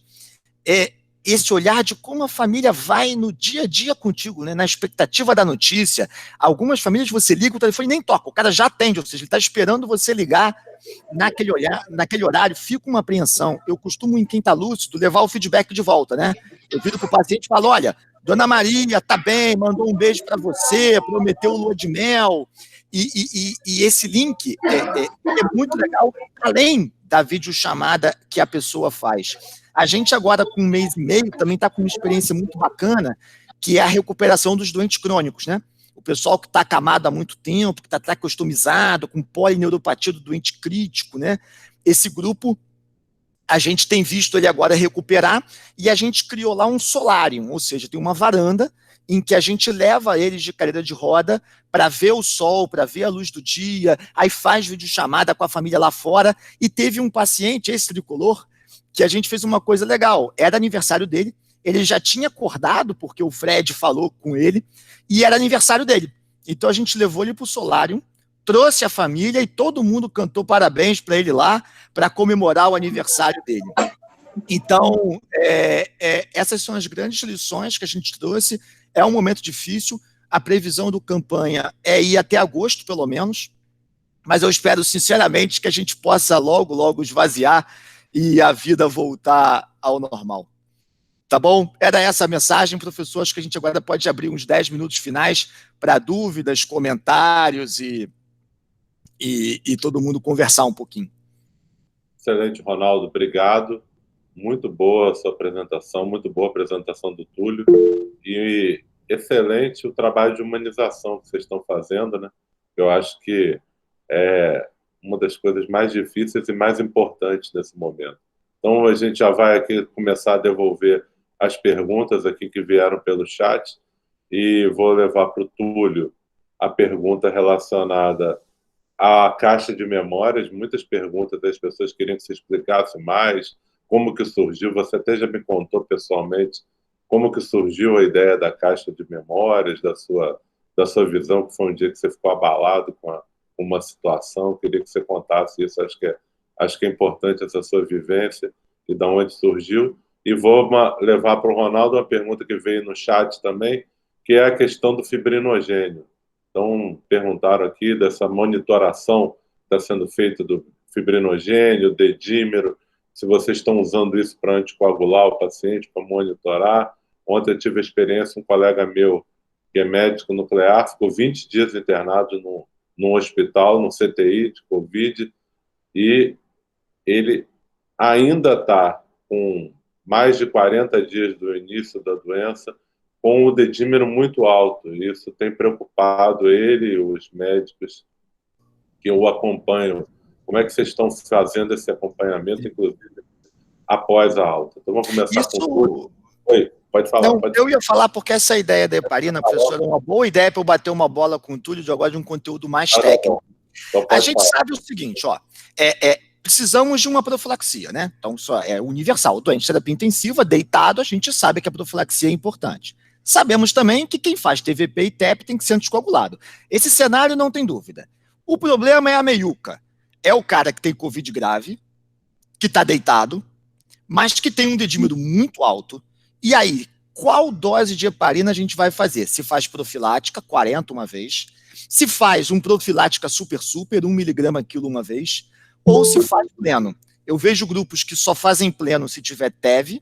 Speaker 3: esse olhar de como a família vai no dia a dia contigo, né, na expectativa da notícia. Algumas famílias você liga, o telefone nem toca, o cara já atende, ou seja, ele está esperando você ligar naquele horário, fica uma apreensão. Eu costumo, em quem está lúcido, levar o feedback de volta, né? Eu viro para o paciente e falo, olha, Dona Maria, tá bem, mandou um beijo para você, prometeu lua de mel, e esse link é muito legal, além da videochamada que a pessoa faz. A gente agora, com 1 mês e meio, também está com uma experiência muito bacana, que é a recuperação dos doentes crônicos, né? O pessoal que está acamado há muito tempo, que está customizado, com polineuropatia do doente crítico, né? Esse grupo, a gente tem visto ele agora recuperar, e a gente criou lá um solarium, ou seja, tem uma varanda, em que a gente leva eles de cadeira de roda para ver o sol, para ver a luz do dia, aí faz videochamada com a família lá fora, e teve um paciente, esse tricolor, que a gente fez uma coisa legal, era aniversário dele, ele já tinha acordado, porque o Fred falou com ele, e era aniversário dele. Então a gente levou ele para o solário, trouxe a família e todo mundo cantou parabéns para ele lá, para comemorar o aniversário dele. Então, essas são as grandes lições que a gente trouxe. É um momento difícil, a previsão do campanha é ir até agosto, pelo menos, mas eu espero, sinceramente, que a gente possa logo esvaziar e a vida voltar ao normal. Tá bom? Era essa a mensagem, professor. Acho que a gente agora pode abrir uns 10 minutos finais para dúvidas, comentários e todo mundo conversar um pouquinho.
Speaker 1: Excelente, Ronaldo. Obrigado. Muito boa a sua apresentação, muito boa a apresentação do Túlio. E excelente o trabalho de humanização que vocês estão fazendo, né? Eu acho que é uma das coisas mais difíceis e mais importantes nesse momento. Então, a gente já vai aqui começar a devolver as perguntas aqui que vieram pelo chat e vou levar para o Túlio a pergunta relacionada à caixa de memórias. Muitas perguntas das pessoas queriam que você explicasse mais como que surgiu. Você até já me contou pessoalmente como que surgiu a ideia da caixa de memórias, da sua visão, que foi um dia que você ficou abalado com uma situação. Queria que você contasse isso. Acho que é importante essa sua vivência e de onde surgiu. E vou levar para o Ronaldo uma pergunta que veio no chat também, que é a questão do fibrinogênio. Então, perguntaram aqui dessa monitoração que está sendo feita do fibrinogênio, dedímero, se vocês estão usando isso para anticoagular o paciente, para monitorar. Ontem eu tive a experiência, um colega meu, que é médico nuclear, ficou 20 dias internado num hospital, num CTI de Covid, e ele ainda está com mais de 40 dias do início da doença, com o dedímero muito alto. Isso tem preocupado ele e os médicos que o acompanham. Como é que vocês estão fazendo esse acompanhamento, inclusive, após a alta? Então, vamos começar com... Oi, pode falar.
Speaker 3: Não, eu ia falar porque essa ideia da heparina, professor, é uma boa ideia para eu bater uma bola com o Túlio, de agora de um conteúdo mais técnico. Então, a gente sabe o seguinte, ó, precisamos de uma profilaxia, né? Então, isso é universal. O doente de terapia intensiva, deitado, a gente sabe que a profilaxia é importante. Sabemos também que quem faz TVP e TEP tem que ser anticoagulado. Esse cenário não tem dúvida. O problema é a meiuca. É o cara que tem Covid grave, que está deitado, mas que tem um dedímero muito alto. E aí, qual dose de heparina a gente vai fazer? Se faz profilática, 40 uma vez. Se faz um profilática super, 1 miligrama quilo uma vez. Ou se faz pleno. Eu vejo grupos que só fazem pleno se tiver TEV.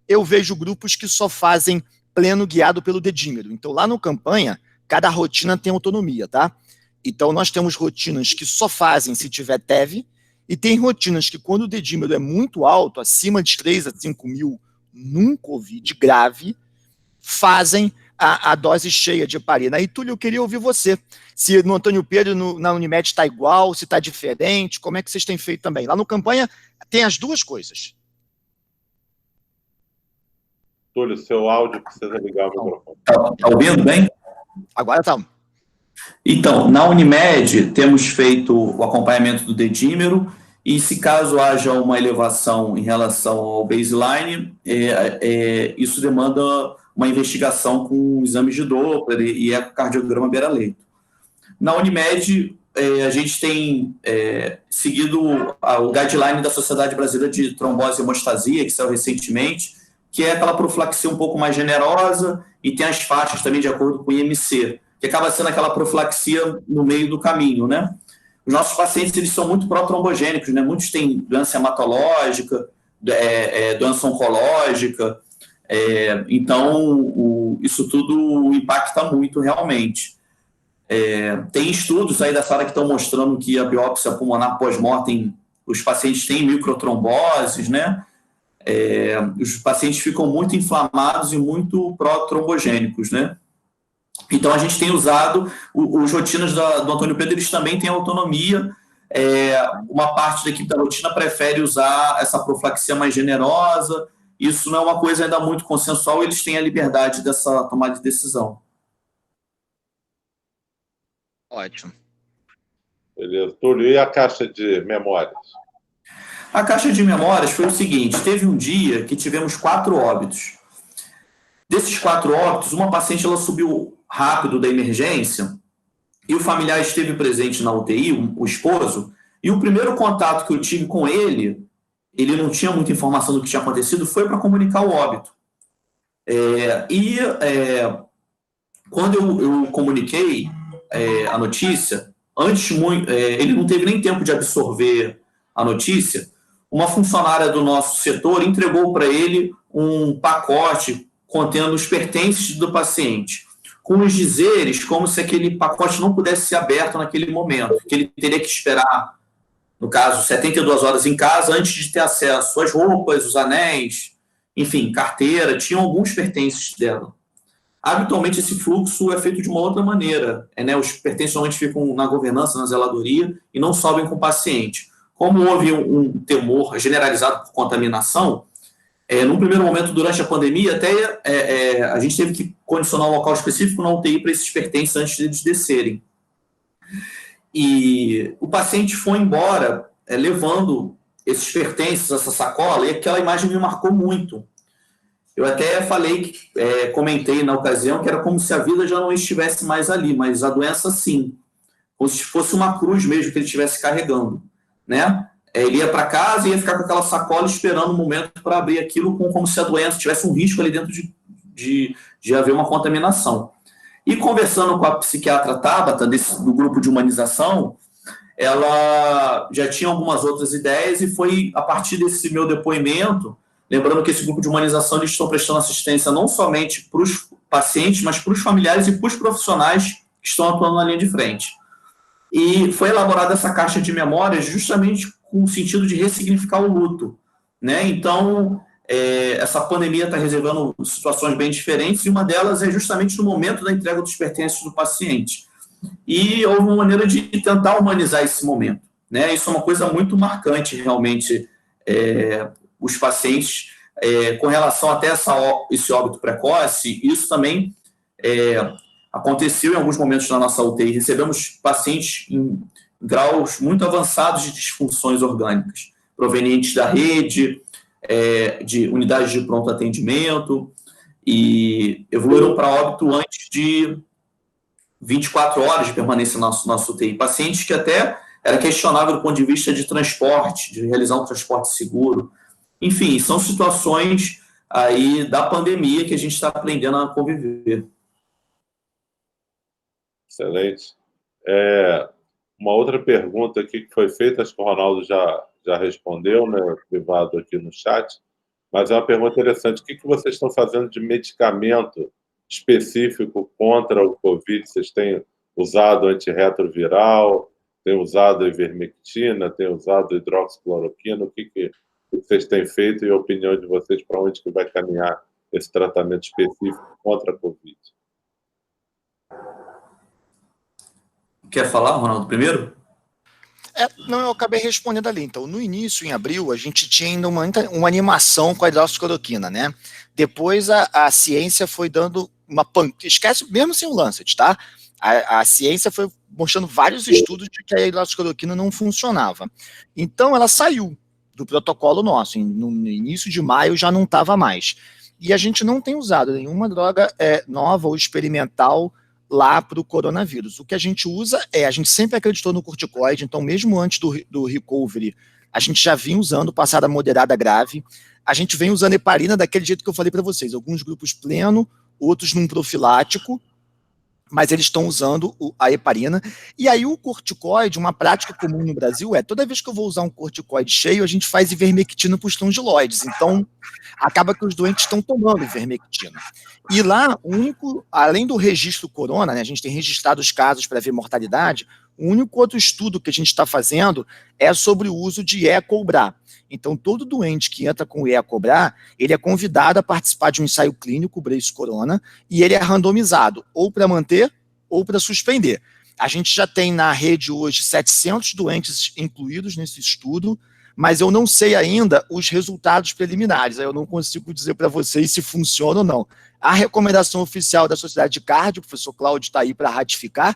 Speaker 3: Eu vejo grupos que só fazem pleno guiado pelo dedímero. Então, lá no campanha, cada rotina tem autonomia, tá? Então, nós temos rotinas que só fazem se tiver TEV, e tem rotinas que, quando o dedímero é muito alto, acima de 3 a 5 mil, num Covid grave, fazem a dose cheia de heparina. Aí, Túlio, eu queria ouvir você. Se no Antônio Pedro, na Unimed, está igual, se está diferente, como é que vocês têm feito também? Lá no campanha, tem as duas coisas.
Speaker 1: Túlio, seu áudio precisa ligar o microfone.
Speaker 2: Está ouvindo bem?
Speaker 3: Agora está.
Speaker 2: Então, na Unimed, temos feito o acompanhamento do dedímero, e se caso haja uma elevação em relação ao baseline, isso demanda uma investigação com exames de Doppler e ecocardiograma beira-leito. Na Unimed, a gente tem seguido o guideline da Sociedade Brasileira de Trombose e Hemostasia, que saiu recentemente, que é aquela profilaxia um pouco mais generosa, e tem as faixas também de acordo com o IMC, que acaba sendo aquela profilaxia no meio do caminho, né? Os nossos pacientes, eles são muito protrombogênicos, né? Muitos têm doença hematológica, doença oncológica, então isso tudo impacta muito realmente. Tem estudos aí dessa área que estão mostrando que a biópsia pulmonar pós-mortem, os pacientes têm microtromboses, né? Os pacientes ficam muito inflamados e muito protrombogênicos, né? Então, a gente tem usado, os rotinas do Antônio Pedro, eles também têm autonomia. Uma parte da equipe da rotina prefere usar essa profilaxia mais generosa, isso não é uma coisa ainda muito consensual, eles têm a liberdade dessa tomada de decisão.
Speaker 3: Ótimo.
Speaker 1: Beleza. Túlio, e a caixa de memórias?
Speaker 2: A caixa de memórias foi o seguinte, teve um dia que tivemos 4 óbitos. Desses 4 óbitos, uma paciente ela subiu rápido da emergência e o familiar esteve presente na UTI, o esposo, e o primeiro contato que eu tive com ele não tinha muita informação do que tinha acontecido, foi para comunicar o óbito. Quando eu comuniquei a notícia, ele não teve nem tempo de absorver a notícia, uma funcionária do nosso setor entregou para ele um pacote contendo os pertences do paciente, com os dizeres como se aquele pacote não pudesse ser aberto naquele momento, que ele teria que esperar, no caso, 72 horas em casa antes de ter acesso às roupas, os anéis, enfim, carteira, tinham alguns pertences dela. Habitualmente, esse fluxo é feito de uma outra maneira. Os pertences normalmente ficam na governança, na zeladoria, e não sobem com o paciente. Como houve um temor generalizado por contaminação, num primeiro momento, durante a pandemia, até a gente teve que condicionar um local específico na UTI para esses pertences antes de eles descerem. E o paciente foi embora levando esses pertences, essa sacola, e aquela imagem me marcou muito. Eu até comentei na ocasião que era como se a vida já não estivesse mais ali, mas a doença sim, como se fosse uma cruz mesmo que ele estivesse carregando, né? Ele ia para casa e ia ficar com aquela sacola esperando o momento para abrir aquilo, como se a doença tivesse um risco ali dentro de haver uma contaminação. E conversando com a psiquiatra Tabata, do grupo de humanização, ela já tinha algumas outras ideias e foi a partir desse meu depoimento, lembrando que esse grupo de humanização eles estão prestando assistência não somente para os pacientes, mas para os familiares e para os profissionais que estão atuando na linha de frente. E foi elaborada essa caixa de memórias justamente com o sentido de ressignificar o luto, né? Então, essa pandemia está reservando situações bem diferentes, e uma delas é justamente no momento da entrega dos pertences do paciente. E houve uma maneira de tentar humanizar esse momento, né? Isso é uma coisa muito marcante, realmente, os pacientes, com relação até esse óbito precoce, isso também aconteceu em alguns momentos na nossa UTI. Recebemos pacientes em graus muito avançados de disfunções orgânicas, provenientes da rede, de unidades de pronto atendimento, e evoluíram para óbito antes de 24 horas de permanência na nossa UTI. Pacientes que até era questionável do ponto de vista de transporte, de realizar um transporte seguro. Enfim, são situações aí da pandemia que a gente está aprendendo a conviver.
Speaker 1: Excelente. Uma outra pergunta aqui que foi feita, acho que o Ronaldo já respondeu, né, privado aqui no chat, mas é uma pergunta interessante. O que vocês estão fazendo de medicamento específico contra o Covid? Vocês têm usado antirretroviral, têm usado ivermectina, têm usado hidroxicloroquina? O que vocês têm feito e a opinião de vocês para onde que vai caminhar esse tratamento específico contra a Covid?
Speaker 2: Quer falar, Ronaldo, primeiro?
Speaker 3: Não, eu acabei respondendo ali. Então, no início, em abril, a gente tinha ainda uma animação com a hidroxicloroquina, né? Depois, a ciência foi dando uma... Esquece, mesmo sem o Lancet, tá? A ciência foi mostrando vários estudos de que a hidroxicloroquina não funcionava. Então, ela saiu do protocolo nosso. No início de maio, já não estava mais. E a gente não tem usado nenhuma droga nova ou experimental lá para o coronavírus. O que a gente usa a gente sempre acreditou no corticoide, então mesmo antes do recovery, a gente já vinha usando passada moderada grave, a gente vem usando heparina daquele jeito que eu falei para vocês, alguns grupos pleno, outros num profilático, mas eles estão usando a heparina. E aí o corticoide, uma prática comum no Brasil toda vez que eu vou usar um corticoide cheio, a gente faz ivermectina para os tongiloides. Então, acaba que os doentes estão tomando ivermectina. E lá, além do registro corona, né, a gente tem registrado os casos para ver mortalidade, o único outro estudo que a gente está fazendo é sobre o uso de Ecobra. Então, todo doente que entra com o Ecobra, ele é convidado a participar de um ensaio clínico, Brace Corona, e ele é randomizado, ou para manter, ou para suspender. A gente já tem na rede hoje 700 doentes incluídos nesse estudo, mas eu não sei ainda os resultados preliminares, aí eu não consigo dizer para vocês se funciona ou não. A recomendação oficial da Sociedade de Cardio, o professor Cláudio está aí para ratificar,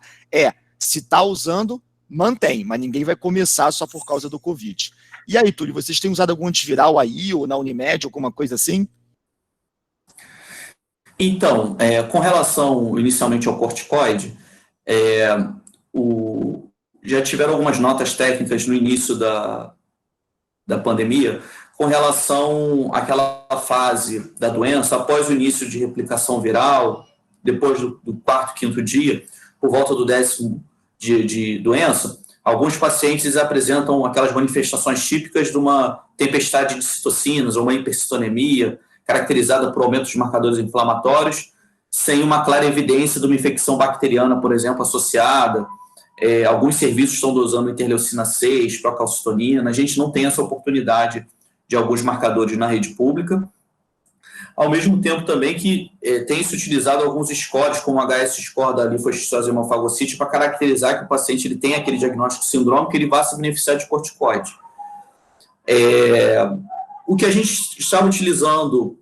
Speaker 3: se está usando, mantém, mas ninguém vai começar só por causa do Covid. E aí, Túlio, vocês têm usado algum antiviral aí, ou na Unimed, alguma coisa assim?
Speaker 2: Então, com relação inicialmente ao corticoide, já tiveram algumas notas técnicas no início da pandemia com relação àquela fase da doença, após o início de replicação viral, depois do 4º, 5º dia, por volta do 10º dia de doença, alguns pacientes apresentam aquelas manifestações típicas de uma tempestade de citocinas ou uma hipercitonemia, caracterizada por aumento dos marcadores inflamatórios, sem uma clara evidência de uma infecção bacteriana, por exemplo, associada. Alguns serviços estão dosando interleucina 6, procalcitonina. A gente não tem essa oportunidade de alguns marcadores na rede pública. Ao mesmo tempo também que tem se utilizado alguns scores, como o HS-score da linfocitose hemofagocite, para caracterizar que o paciente ele tem aquele diagnóstico sindrômico que ele vai se beneficiar de corticoide. O que a gente estava utilizando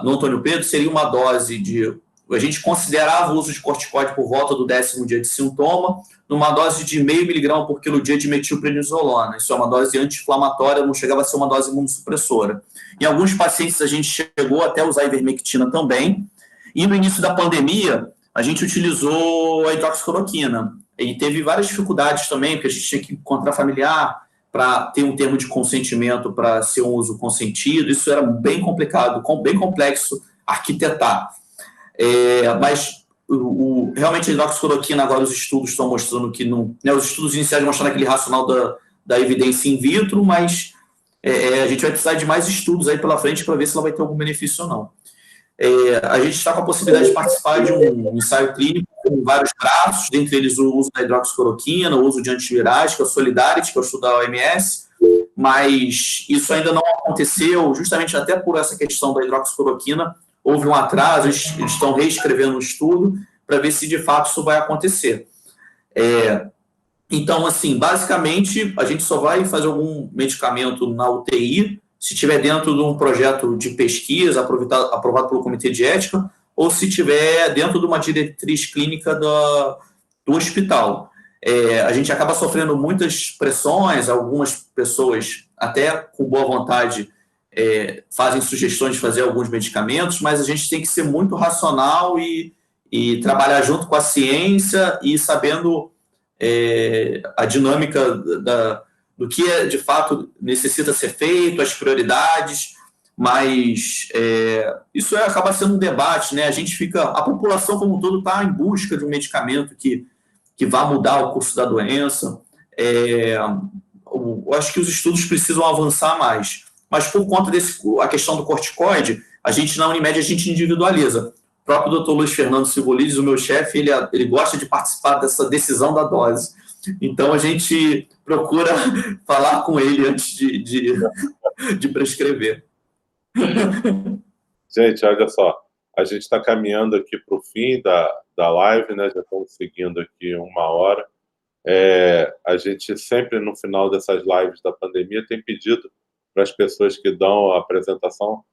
Speaker 2: no Antônio Pedro seria uma dose de... A gente considerava o uso de corticoide por volta do 10º dia de sintoma, numa dose de 0,5 mg por quilo dia de metilprednisolona. Isso é uma dose anti-inflamatória, não chegava a ser uma dose imunossupressora. Em alguns pacientes a gente chegou até a usar a ivermectina também, e no início da pandemia a gente utilizou a hidroxicloroquina. E teve várias dificuldades também, porque a gente tinha que encontrar familiar para ter um termo de consentimento para ser um uso consentido. Isso era bem complicado, bem complexo arquitetar. Mas realmente a hidroxicloroquina, agora os estudos estão mostrando que não... os estudos iniciais mostrando aquele racional da evidência in vitro, mas a gente vai precisar de mais estudos aí pela frente para ver se ela vai ter algum benefício ou não. A gente está com a possibilidade de participar de um ensaio clínico com vários braços, dentre eles o uso da hidroxicloroquina, o uso de antivirais, que é o Solidarity, que é o estudo da OMS, mas isso ainda não aconteceu, justamente até por essa questão da hidroxicloroquina. Houve um atraso, eles estão reescrevendo o estudo para ver se de fato isso vai acontecer. Então, assim, basicamente, a gente só vai fazer algum medicamento na UTI se estiver dentro de um projeto de pesquisa aprovado pelo Comitê de Ética ou se estiver dentro de uma diretriz clínica do hospital. A gente acaba sofrendo muitas pressões, algumas pessoas, até com boa vontade, fazem sugestões de fazer alguns medicamentos, mas a gente tem que ser muito racional e trabalhar junto com a ciência e sabendo a dinâmica do que de fato necessita ser feito, as prioridades, mas isso acaba sendo um debate, né? A população como um todo está em busca de um medicamento que vá mudar o curso da doença. Eu acho que os estudos precisam avançar mais. Mas por conta a questão do corticoide, a gente na Unimed a gente individualiza. O próprio Dr. Luiz Fernando Silvolides, o meu chefe, ele gosta de participar dessa decisão da dose. Então a gente procura falar com ele antes de prescrever.
Speaker 1: Gente, olha só, a gente está caminhando aqui para o fim da live, né? Já estamos seguindo aqui 1 hora. A gente sempre, no final dessas lives da pandemia, tem pedido para as pessoas que dão a apresentação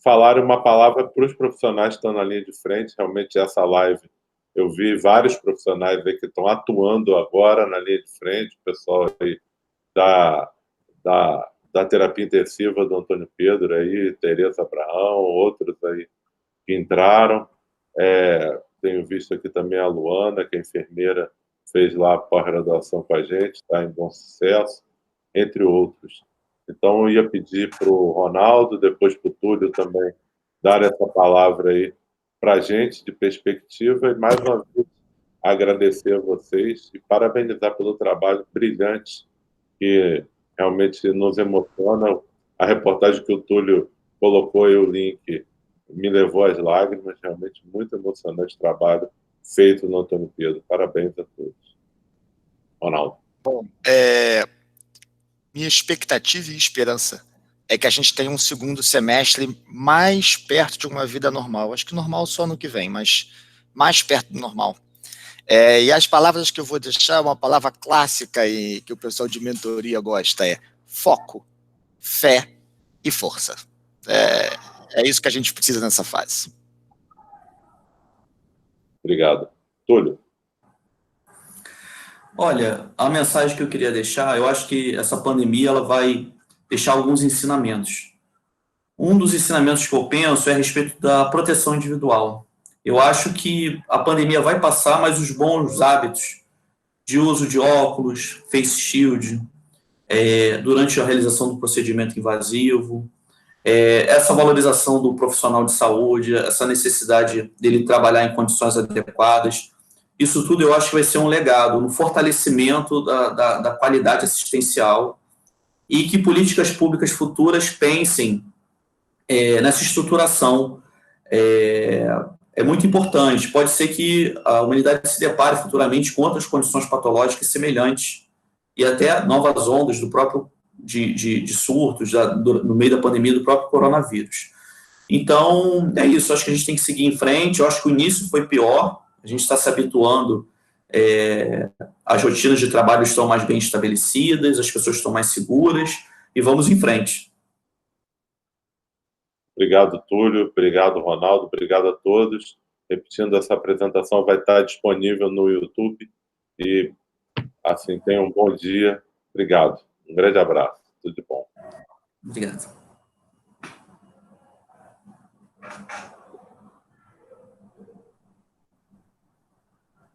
Speaker 1: falarem uma palavra para os profissionais que estão na linha de frente. Realmente, essa live, eu vi vários profissionais aí que estão atuando agora na linha de frente, o pessoal aí da terapia intensiva do Antônio Pedro, aí, Tereza Abraão, outros aí que entraram. Tenho visto aqui também a Luana, que é enfermeira, fez lá a pós-graduação com a gente, está em bom sucesso, entre outros. Então, eu ia pedir para o Ronaldo, depois para o Túlio também, dar essa palavra aí para a gente, de perspectiva, e mais uma vez agradecer a vocês e parabenizar pelo trabalho brilhante que realmente nos emociona. A reportagem que o Túlio colocou e o link me levou às lágrimas, realmente muito emocionante o trabalho feito no Antônio Pedro. Parabéns a todos. Ronaldo.
Speaker 3: Bom, minha expectativa e esperança é que a gente tenha um segundo semestre mais perto de uma vida normal. Acho que normal só no que vem, mas mais perto do normal. E as palavras que eu vou deixar, uma palavra clássica e que o pessoal de mentoria gosta foco, fé e força. É isso que a gente precisa nessa fase.
Speaker 1: Obrigado. Túlio.
Speaker 2: Olha, a mensagem que eu queria deixar, eu acho que essa pandemia ela vai deixar alguns ensinamentos. Um dos ensinamentos que eu penso é a respeito da proteção individual. Eu acho que a pandemia vai passar, mas os bons hábitos de uso de óculos, face shield, durante a realização do procedimento invasivo, essa valorização do profissional de saúde, essa necessidade dele trabalhar em condições adequadas, isso tudo eu acho que vai ser um legado, um fortalecimento da qualidade assistencial e que políticas públicas futuras pensem nessa estruturação. É muito importante. Pode ser que a humanidade se depare futuramente com outras condições patológicas semelhantes e até novas ondas do próprio de surtos no meio da pandemia do próprio coronavírus. Então, é isso. Acho que a gente tem que seguir em frente. Eu acho que o início foi pior. A gente está se habituando. As rotinas de trabalho estão mais bem estabelecidas, as pessoas estão mais seguras e vamos em frente.
Speaker 1: Obrigado, Túlio. Obrigado, Ronaldo. Obrigado a todos. Repetindo, essa apresentação vai estar disponível no YouTube. E, assim, tenham um bom dia. Obrigado. Um grande abraço. Tudo de bom.
Speaker 2: Obrigado.